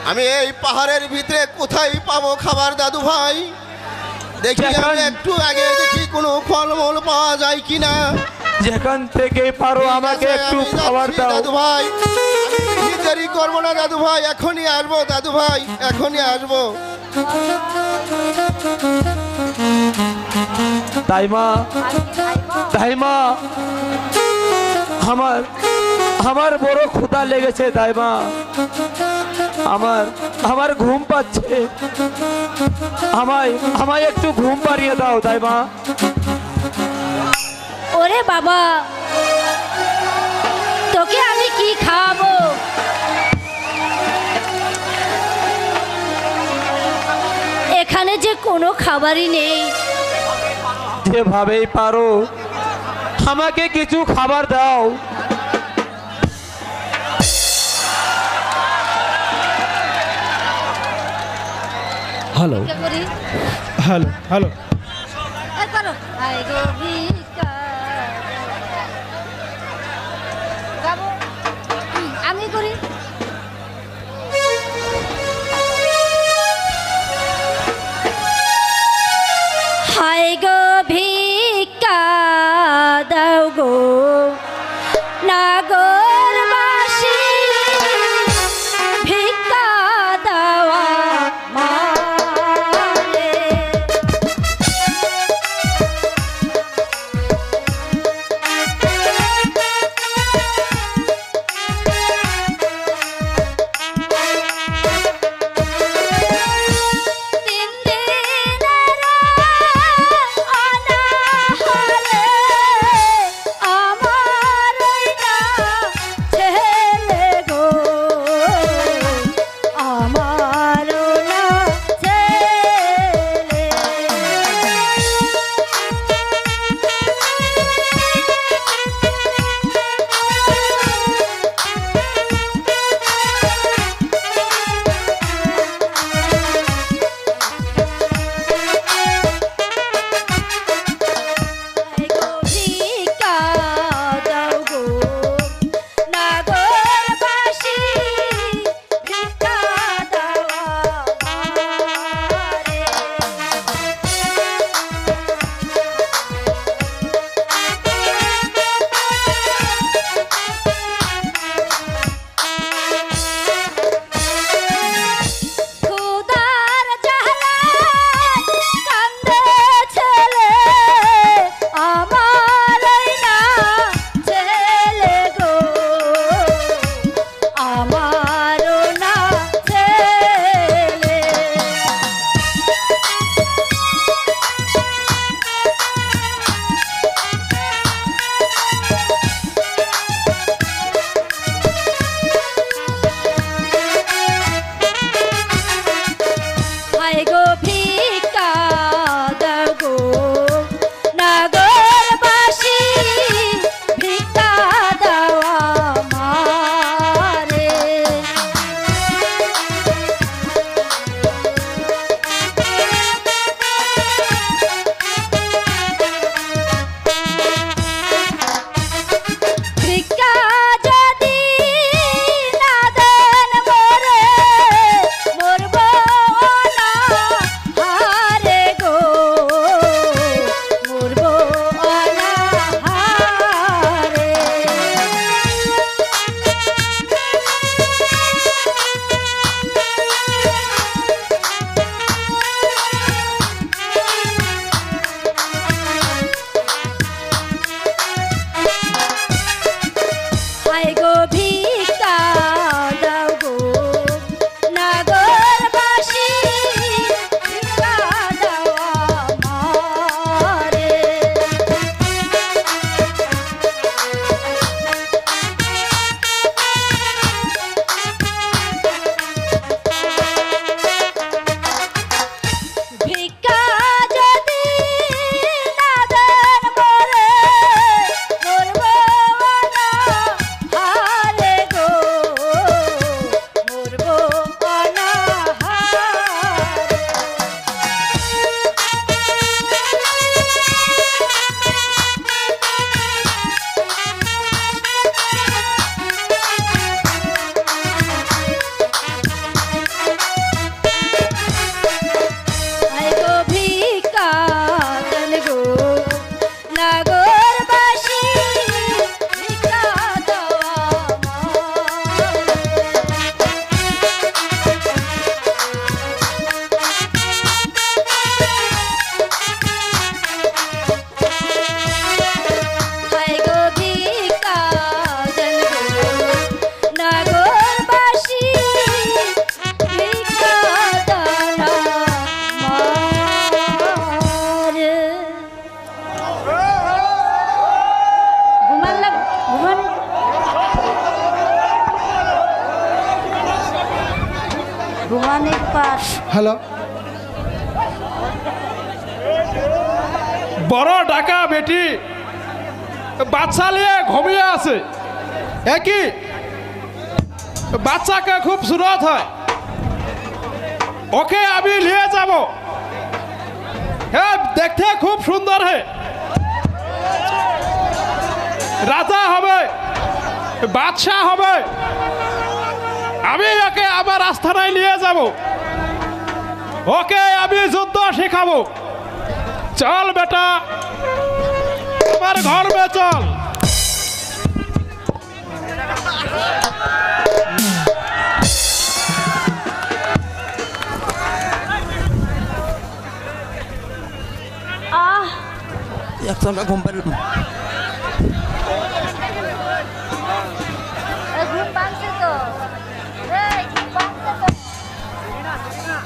S6: আমি এই পাহাড়ের ভিতরে কোথায় পাবো খাবার দাদু ভাই? দেখি আমি একটু আগে দেখি কোনো ফলমূল পাওয়া যায় কিনা।
S2: যেখান থেকে পারো আমাকে একটু
S6: আমি
S2: খাবার
S6: যাচ্ছি
S2: দাও
S6: দাদু ভাই, আমি দেরি করবো না দাদু ভাই, এখনই আসবো দাদু ভাই, এখনই আসবো।
S2: দাইমা, দাইমা, আমার আমার বড় ক্ষুধা লেগেছে দাইমা, আমার আমার ঘুম পাচ্ছে, আমায় আমায় একটু ঘুম পাড়িয়ে দাও দাইমা।
S5: ওরে বাবা, তোকে আমি কি খাওয়াবো? এখানে যে কোনো খাবারই নেই।
S2: যেভাবেই পারো আমাকে কিছু খাবার দাও।
S3: হ্যালো
S5: কি করি?
S3: হ্যালো হ্যালো
S5: এই করো। আই গো ভিক্ষা। গাবো? আমি করি। হায় গো ভিক্ষা দাও গো নাগরবাসী, ভিক্ষা দাওয়া মারে। ঘুমানির পাশ
S1: হ্যালো
S3: বড় ডাকা বেটি বাচ্চা নিয়ে ঘুমিয়ে আছে একই বাচ্চাকে খুব সুরত হয় ওকে আমি নিয়ে যাব হ্যাঁ দেখতে খুব সুন্দর হয় রাজা হবে বাদশাহ হবে আমি ওকে আমার আস্থানায় নিয়ে যাব ওকে আমি যুদ্ধ শেখাবো চল বেটা আমার ঘর মে চল
S5: ঘুম ভাঙছে তো ঘুম ভাঙছে তো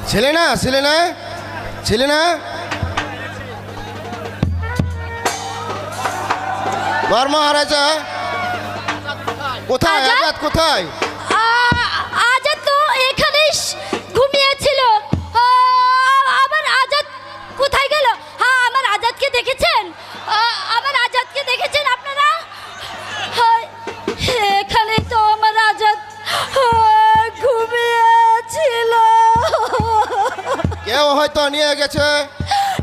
S6: ছেলে না ছেলে না ছেলে না বর মহারাজা কোথায়
S5: আজাদ?
S6: আজাদ কোথায়
S5: আজাদ তো এখানেই ঘুমিয়েছিল আমার আজাদ কোথায় গেল হ্যাঁ আমার আজাদকে দেখেছেন আমার আজাদকে দেখেছেন আপনারা এখানে তো আমার আজাদ ঘুমিয়েছিল
S6: কেউ হয়তো নিয়ে গেছে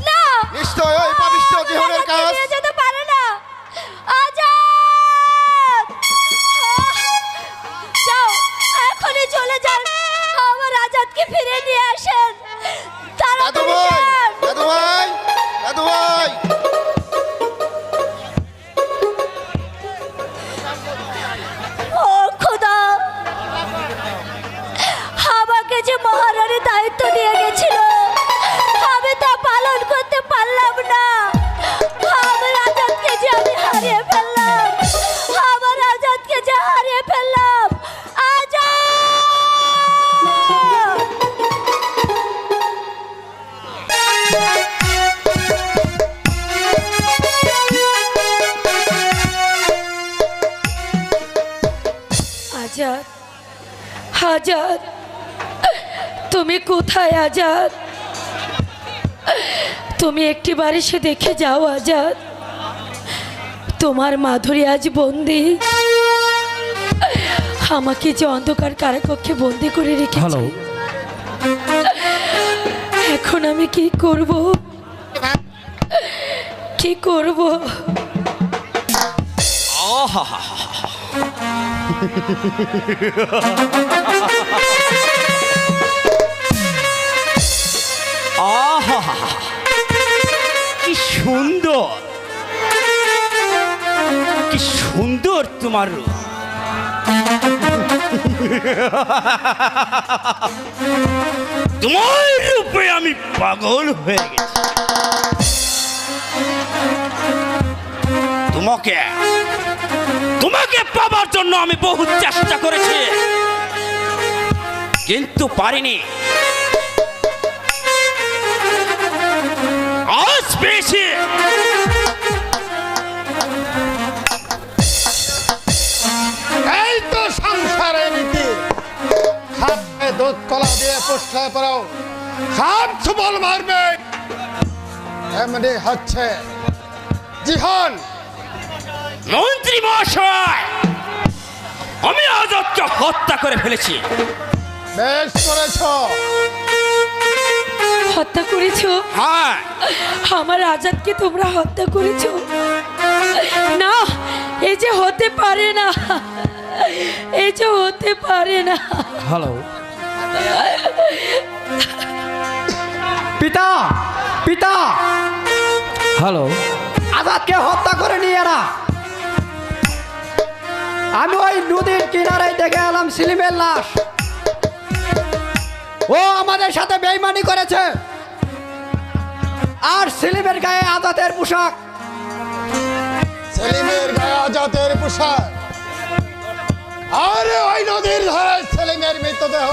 S5: না
S6: নিশ্চয় ওই পাপিষ্ঠ জীবনের কাজ
S5: নিয়ে যেতে পারে না আজাদ যাও এখনই চলে যান আমার আজাদকে ফিরে নিয়ে আসেন
S6: দাদু
S5: তাড়াতাড়ি
S6: ভাই
S5: যান।
S6: দাদু ভাই দাদু ভাই
S5: ও খোদা আমাকে যে মহারানীর দায়িত্ব দিয়ে গেছিল আমি তা পালন করতে পারলাম না আমার আজাদকে যে আমি হারিয়ে ফেললাম আমার আজাদকে যে হারিয়ে ফেললাম আজাদ আজাদ আজাদ তুমি কোথায় আজাদ তুমি একটিবার এসে দেখে যাও আজাদ তোমার মাধুরী আজ বন্দি আমাকে যে অন্ধকার কারাকক্ষে বন্দি করে রেখেছে এখন আমি কি করব কি করব
S9: কি সুন্দর কি সুন্দর তোমার রূপ তোমার রূপে আমি পাগল হয়ে গেছি তোমাকে তোমাকে পাবার জন্য আমি বহু চেষ্টা করেছি কিন্তু পারিনি আজ পেয়েছি
S1: এই তো সংসারের নীতি খাবে দুধ কলা দিয়ে পোষায় পড়াও সব সুবল মারবে এমনি হচ্ছে জিহান
S9: মন্ত্রী মহাশয় আমি আজাদকে হত্যা করে ফেলেছি
S1: বেশ করেছ
S5: হত্যা করেছো
S9: হ্যাঁ
S5: আমার আজাদকে তোমরা হত্যা করেছো না এই যে হতে পারে না এই যে হতে পারে না
S8: হ্যালো পিতা পিতা হ্যালো আজাদকে হত্যা করে নিয়ে এরা আমি ওই নদীর কিনারায় দেখে এলাম সেলিমের লাশ ও আমাদের সাথে বেইমানি করেছে আর সেলিমের গায়ে আজাদের পোশাক
S1: সেলিমের গায়ে আজাদের পোশাক আরে ওই নদীর ধারে সেলিমের মৃতদেহ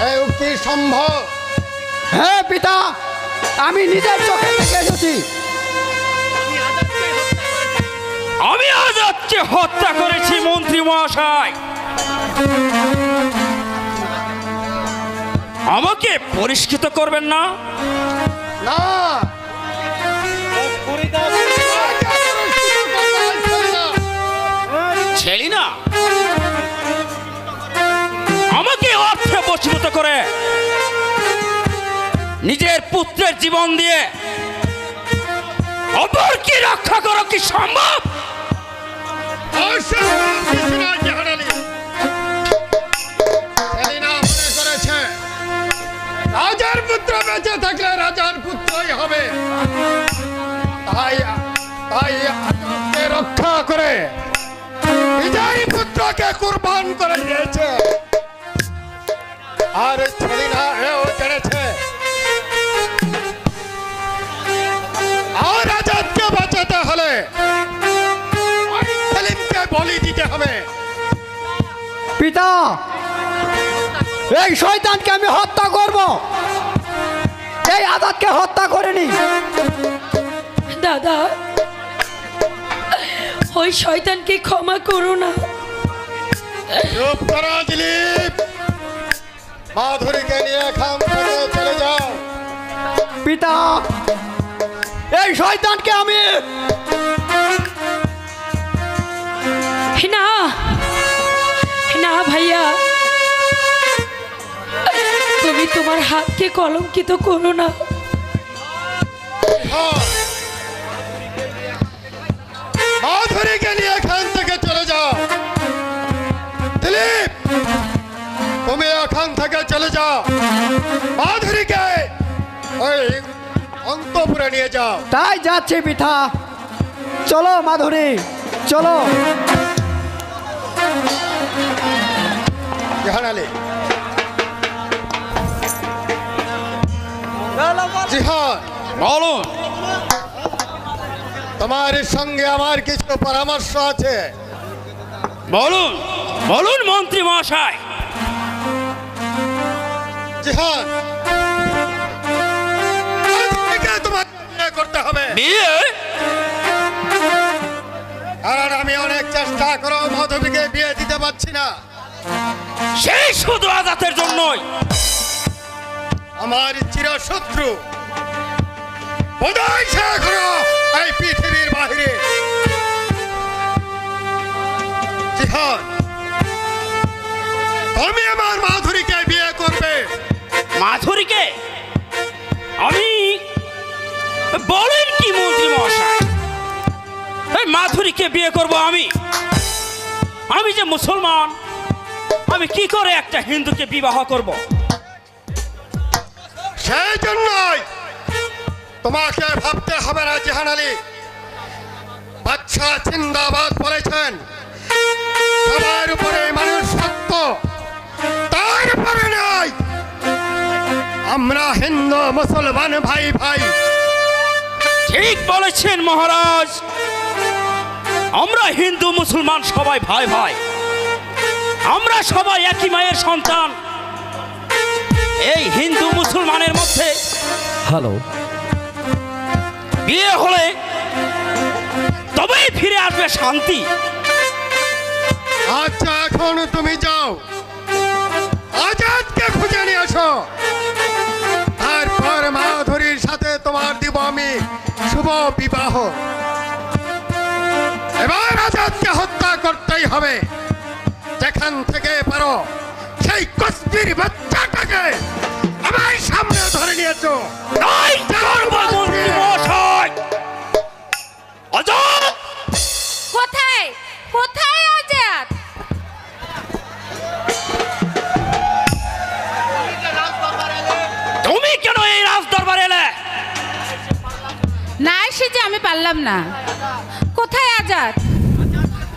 S1: এই কি সম্ভব
S8: হ্যাঁ পিতা আমি নিজের চোখে দেখে এসেছি
S9: আমি আজাদকে হত্যা করেছি মন্ত্রী মহাশয় আমাকে পরিষ্কৃত করবেন না?
S1: না,
S9: ছেলি না, আমাকে অর্থে বশীভূত করে নিজের পুত্রের জীবন দিয়ে অপর কি রক্ষা করো কি সম্ভব?
S1: অসম্ভব কিছু নয় জাহান আলী। সেলিনা মনে করেছে রাজার পুত্র বেঁচে থাকলে রাজার পুত্রই হবে, তাই তাই আজাদকে রক্ষা করে নিজের পুত্রকে কুরবান করে দিয়েছে। আর সেলিনা এও জেনেছে আর আজাদকে বাঁচাতে হলে ওই সেলিমকে বলি দিতে হবে।
S8: পিতা, এই শয়তানকে আমি হত্যা করব, এই আজাদকে হত্যা করিনি।
S5: দাদা, ওই শয়তানকে ক্ষমা করো না।
S1: চুপ করো দিলীপ, মাধুরীকে নিয়ে এখান থেকে চলে যাও।
S8: পিতা, এই শয়তানকে আমি
S5: না না ভাইয়া, তুমি তোমার হাতকে কলঙ্কিত করো না।
S1: হ্যাঁ, মাধুরীকে নিয়ে এখান থেকে চলে যাও। দিলীপ, তুমি এখান থেকে চলে যাও, মাধুরীকে ওই অন্তপুরে নিয়ে যাও।
S8: তাই যাচ্ছি পিতা। চলো মাধুরী, চলো।
S1: জাহান আলী, জিহান,
S9: বলুন।
S1: তোমার সঙ্গে আমার কিছু পরামর্শ আছে।
S9: বলুন বলুন মন্ত্রী মহাশয়।
S1: জিহান, তোমাকে বিয়ে করতে হবে।
S9: বিয়ে?
S1: কারণ আমি অনেক চেষ্টা করে মাধবীকে বিয়ে দিতে পারছি না।
S9: সেই শুধু আজাতের জন্যই।
S1: আমার চিরশত্রু বোধহয় সে এখনো এই পৃথিবীর বাহিরে। জিহান, তুমি আমার মাধুরীকে বিয়ে করবে।
S9: মাধুরীকে? আমি? বলেন কি মন্ত্রী মহাশয়, এই মাধুরীকে বিয়ে করব আমি? আমি যে মুসলমান, আমি কি করে একটা হিন্দুকে বিবাহ করব?
S1: সেই জন্যই তোমাকে ভাবতে হবে না জাহান আলী। বাদশা জিন্দাবাদ বলেছেন, সবার উপরে মানুষ সত্য, তার উপরে নয়। আমরা হিন্দু মুসলমান ভাই ভাই।
S9: ঠিক বলেছেন মহারাজ, আমরা হিন্দু মুসলমান সবাই ভাই ভাই, আমরা সবাই একই মায়ের সন্তান। এই হিন্দু মুসলমানের মধ্যে বিয়ে হলে তবেই ফিরে আসবে শান্তি।
S1: আচ্ছা, এখন তুমি যাও, আজাদকে খুঁজে নিয়ে আসো, তারপর মাধুরীর সাথে তোমার দিব আমি শুভ বিবাহ। এবার আজাদকে হত্যা করতেই হবে। যেখান থেকে পারো সেই কস্তির বাচ্চাটাকে আমার সামনে ধরে নিয়েছো।
S9: তাই করব মন্ত্রী মহাশয়। আজাদ!
S5: কোথায় কোথায় আজাদ?
S9: তুমি কেন এই রাজদরবারে এলে?
S5: না এসে যে আমি পারলাম না। কোথায় আজাদ?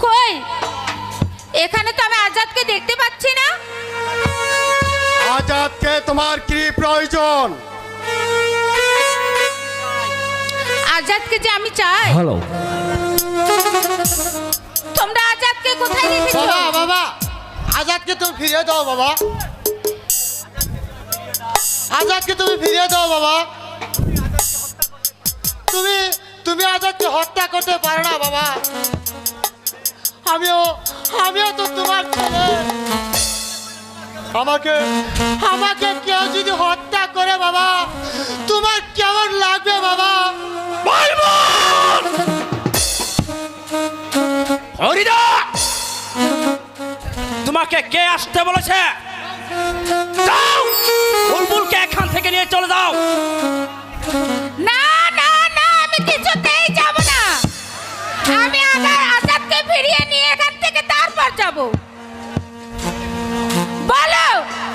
S5: কই? এখানে তো আমি আজাদকে দেখতে পাচ্ছি না।
S1: আজাদকে তোমার কি প্রয়োজন?
S5: আজাদকে যে আমি চাই। তোমরা আজাদকে কোথায় রেখেছো?
S6: বাবা বাবা, আজাদকে তুমি ফিরিয়ে দাও বাবা, আজাদকে তুমি ফিরিয়ে দাও বাবা। তুমি তুমি আজাদকে হত্যা করতে পারো না বাবা। আমিও আমিও তো তোমার ছেলে। আমাকে আমাকে কেউ যদি হত্যা করে বাবা, তোমার কেমন লাগবে বাবা?
S9: হরিদা, তোমাকে কে আসতে বলেছে? যাও, বুলবুলকে এখান থেকে নিয়ে চলে যাও।
S5: না না না, আমি কিছুতেই যাব না। আমি আগে আজাদকে ফিরিয়ে নিয়ে এখান থেকে তারপর যাব। বলো,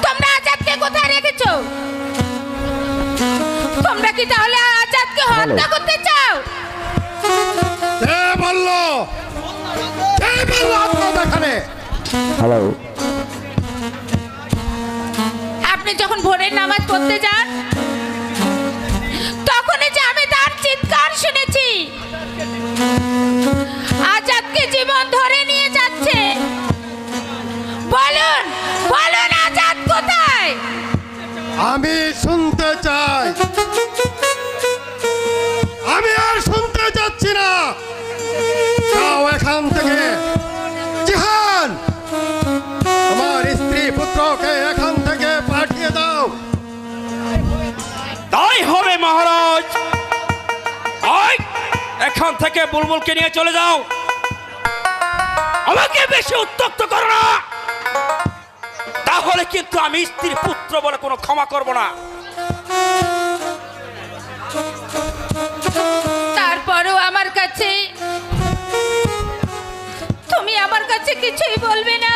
S5: তোমরা আজাদকে কোথায় রেখেছো? তোমরা কি তাহলে আজাদকে হত্যা করতে চাও?
S1: কে বললো? কে বললো আপনাদের এখানে?
S5: আপনি যখন ভোরের নামাজ পড়তে যান, তখনই যে আমি তার চিৎকার শুনেছি। আজাদকে জীবন ধরে নিয়ে যাচ্ছে। বলুন বলুন, আজাদ কোথায়?
S1: আমি শুনতে চাই। আমি আর শুনতে চাচ্ছি না। যাও এখান থেকে। জিহান, আমার স্ত্রী পুত্রকে এখান থেকে পাঠিয়ে দাও।
S9: তাই হবে মহারাজ। আয়, এখান থেকে বুলবুলকে নিয়ে চলে যাও। আমাকে বেশি উত্তক্ত করো না, তাহলে কিন্তু আমি স্ত্রীর পুত্র বলে কোনো ক্ষমা করব না।
S5: তারপরও আমার কাছে, তুমি আমার কাছে কিছুই বলবে না?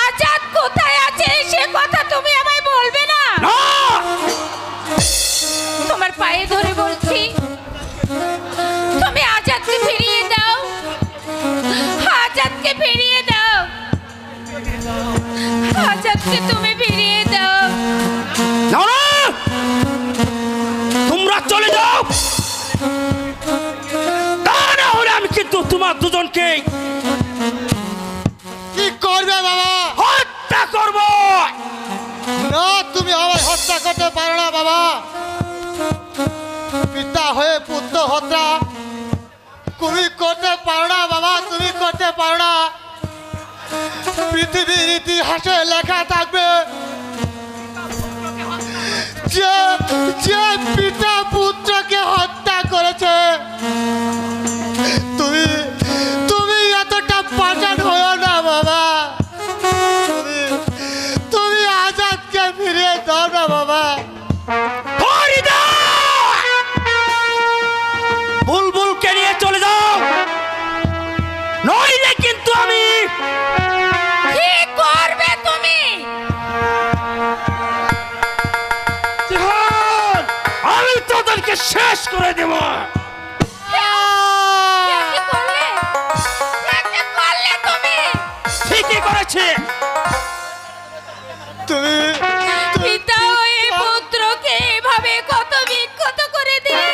S5: আজাদ কোথায় আছে সে কথা তুমি আমায় বলবে না?
S9: না!
S5: তোমার পায়ে ধরে বলছি, তুমি আজাদকে ফিরিয়ে দাও। আজাদকে ফিরিয়ে দাও। আজাদকে তুমি ফিরিয়ে দাও।
S9: না, না! তোমরা চলে যাও, তা না হলে আমি কিন্তু তোমার দুজনকে
S6: কি করবে বাবা?
S9: হত্যা করব।
S6: না, তুমি আমায় হত্যা করতে পারো না বাবা। পিতা হয়ে পুত্র হত্যা তুমি করতে পারো না বাবা, তুমি করতে পারো না। পৃথিবীর ইতিহাসে লেখা থাকবে যে যে পিতা পুত্রকে হত্যা করেছে। তুমি তুমি এতটা পাষাণ হয়েও না বাবা। তুমি আজাদকে ফিরিয়ে দাও না বাবা।
S9: হরিদা, বুলবুলকে নিয়ে চলে যাও, নইলে কিন্তু আমি।
S5: কি করবে তুমি?
S9: জিহান, আমি তোদেরকে শেষ করে দেব।
S5: কি করলে? কি করলে তুমি?
S9: ঠিকই করেছি।
S6: তুমি
S5: পিতা হয়ে পুত্রকে এভাবে কত বিক্ষত করে দিলে।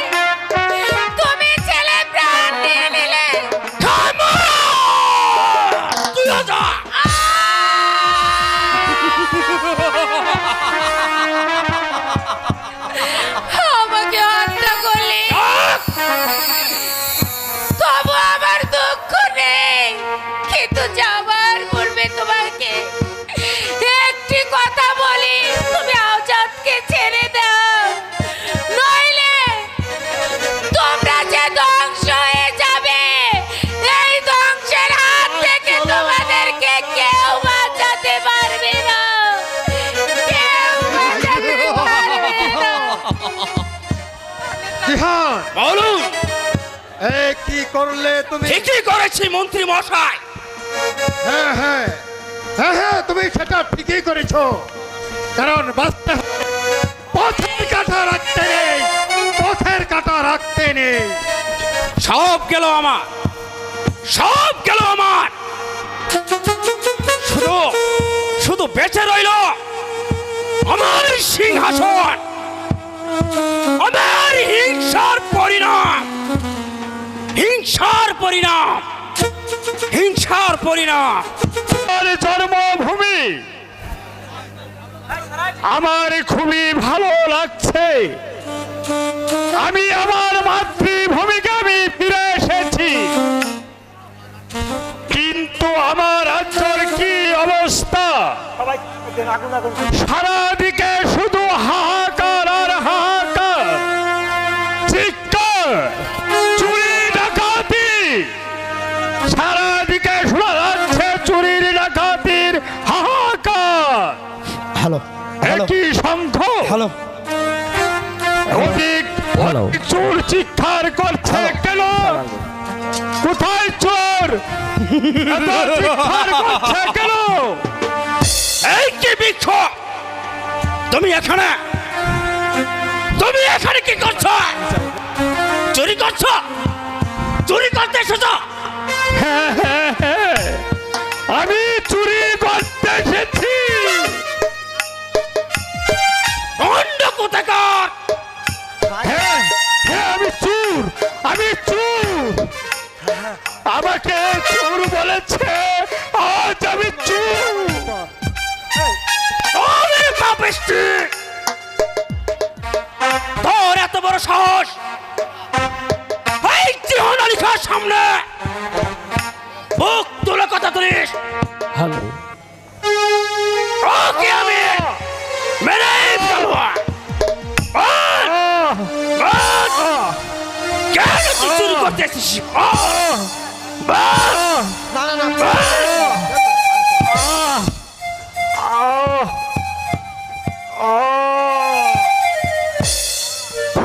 S5: তুমি ছেলে প্রাণ নিয়ে নিলে।
S9: তুইও যা।
S5: আমাকে হত্যা করলে, তবু আমার দুঃখ নেই। কিন্তু যাবার পূর্বে তোমাকে একটি কথা বলি, তুমি আজাদকে ছেড়ে দাও, নইলে তোমরা যে ধ্বংস হয়ে যাবে। এই ধ্বংসের হাত থেকে তোমাদেরকে কেউ বাঁচাতে পারবে না। কেউ বাঁচাতে পারবে না।
S1: জিহান,
S9: বলুন।
S1: এই কি করলে তুমি?
S9: ঠিকই করেছি মন্ত্রী মশাই।
S1: হ্যাঁ হ্যাঁ হ্যাঁ হ্যাঁ, তুমি সেটা ঠিকই করেছো। কারণ বাঁচতে হলে পথের কাঁটা রাখতে নেই, পথের কাঁটা রাখতে নেই।
S9: সব গেল আমার, সব গেল আমার। শুধু শুধু বেঁচে রইল আমার সিংহাসন, আমার হিংসার পরিণাম, হিংসার পরিণাম, হিংসার পরিণাম।
S3: আমার জন্মভূমি আমার খুবই ভালো লাগছে। আমি আমার মাতৃভূমিকে আমি ফিরে এসেছি, কিন্তু আমার রাজ্যের কি অবস্থা সারাদিকে শুধু হাহাকার আর হাহাকার, চিৎকার, চুরি ডাকাতি, সারাদিকে শোনা যাচ্ছে চুরির ডাকাতির হাহাকার।
S8: হ্যালো
S3: একই শঙ্খ
S8: হ্যালো
S3: অধিক চোর চিৎকার করছে কেন? কোথায় চোর? এত চিৎকার করছে কেন?
S9: এই কি বৃক্ষ, তুমি এখানে কি করছো? চুরি করছো? চুরি করতে এসেছো?
S3: হ্যাঁ, হ্যাঁ, হ্যাঁ, আমি চুরি করতে এসেছি।
S9: অন্য কোথাকার?
S3: হ্যাঁ, হ্যাঁ, আমি চোর, আমি চোর। আমাকে চোর বলেছে, আজ আমি চোর।
S9: ওরে পাপিষ্টি! তোর এত বড় সাহস এই জিহান আলী খাঁর সামনে বুক তুলে কথা তুলিস?
S2: হ্যালো
S9: ওকে আমি মেরে ফেলবো। কেন তুই চুরি করতে এসেছিস?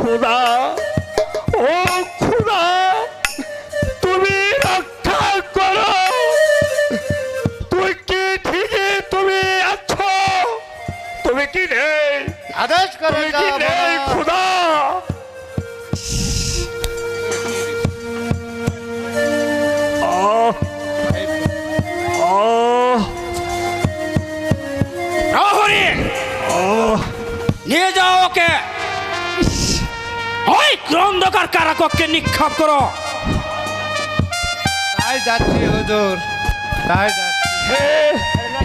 S3: খুদা, ও খুদা, তুমি রক্ষা করো। তুই কি ঠিকই তুমি আছো? তুমি কি নেই?
S6: আদেশ করে
S3: তুমি কি নেই খুদা?
S9: প্রহরী, নিয়ে যাও ওকে, ওই অন্ধকার কারাকক্ষে নিক্ষেপ করো।
S6: তাই যাচ্ছি হুজুর, তাই যাচ্ছি।
S3: হে,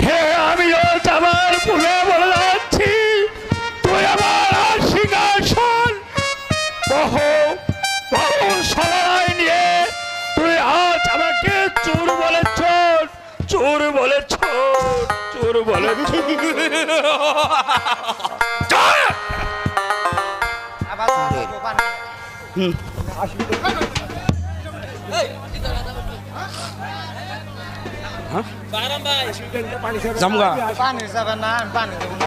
S3: হে, আমিও যাবার ভুলে বলে যাচ্ছি, তুই আমার সিংহাসন বহু বহু সরাই নিয়ে তুই আজ আমাকে চোর বলে চোর, চোর বলে চোর, চোর বলে
S9: জামগা
S6: পানি যাবে না, পানি দেবো না।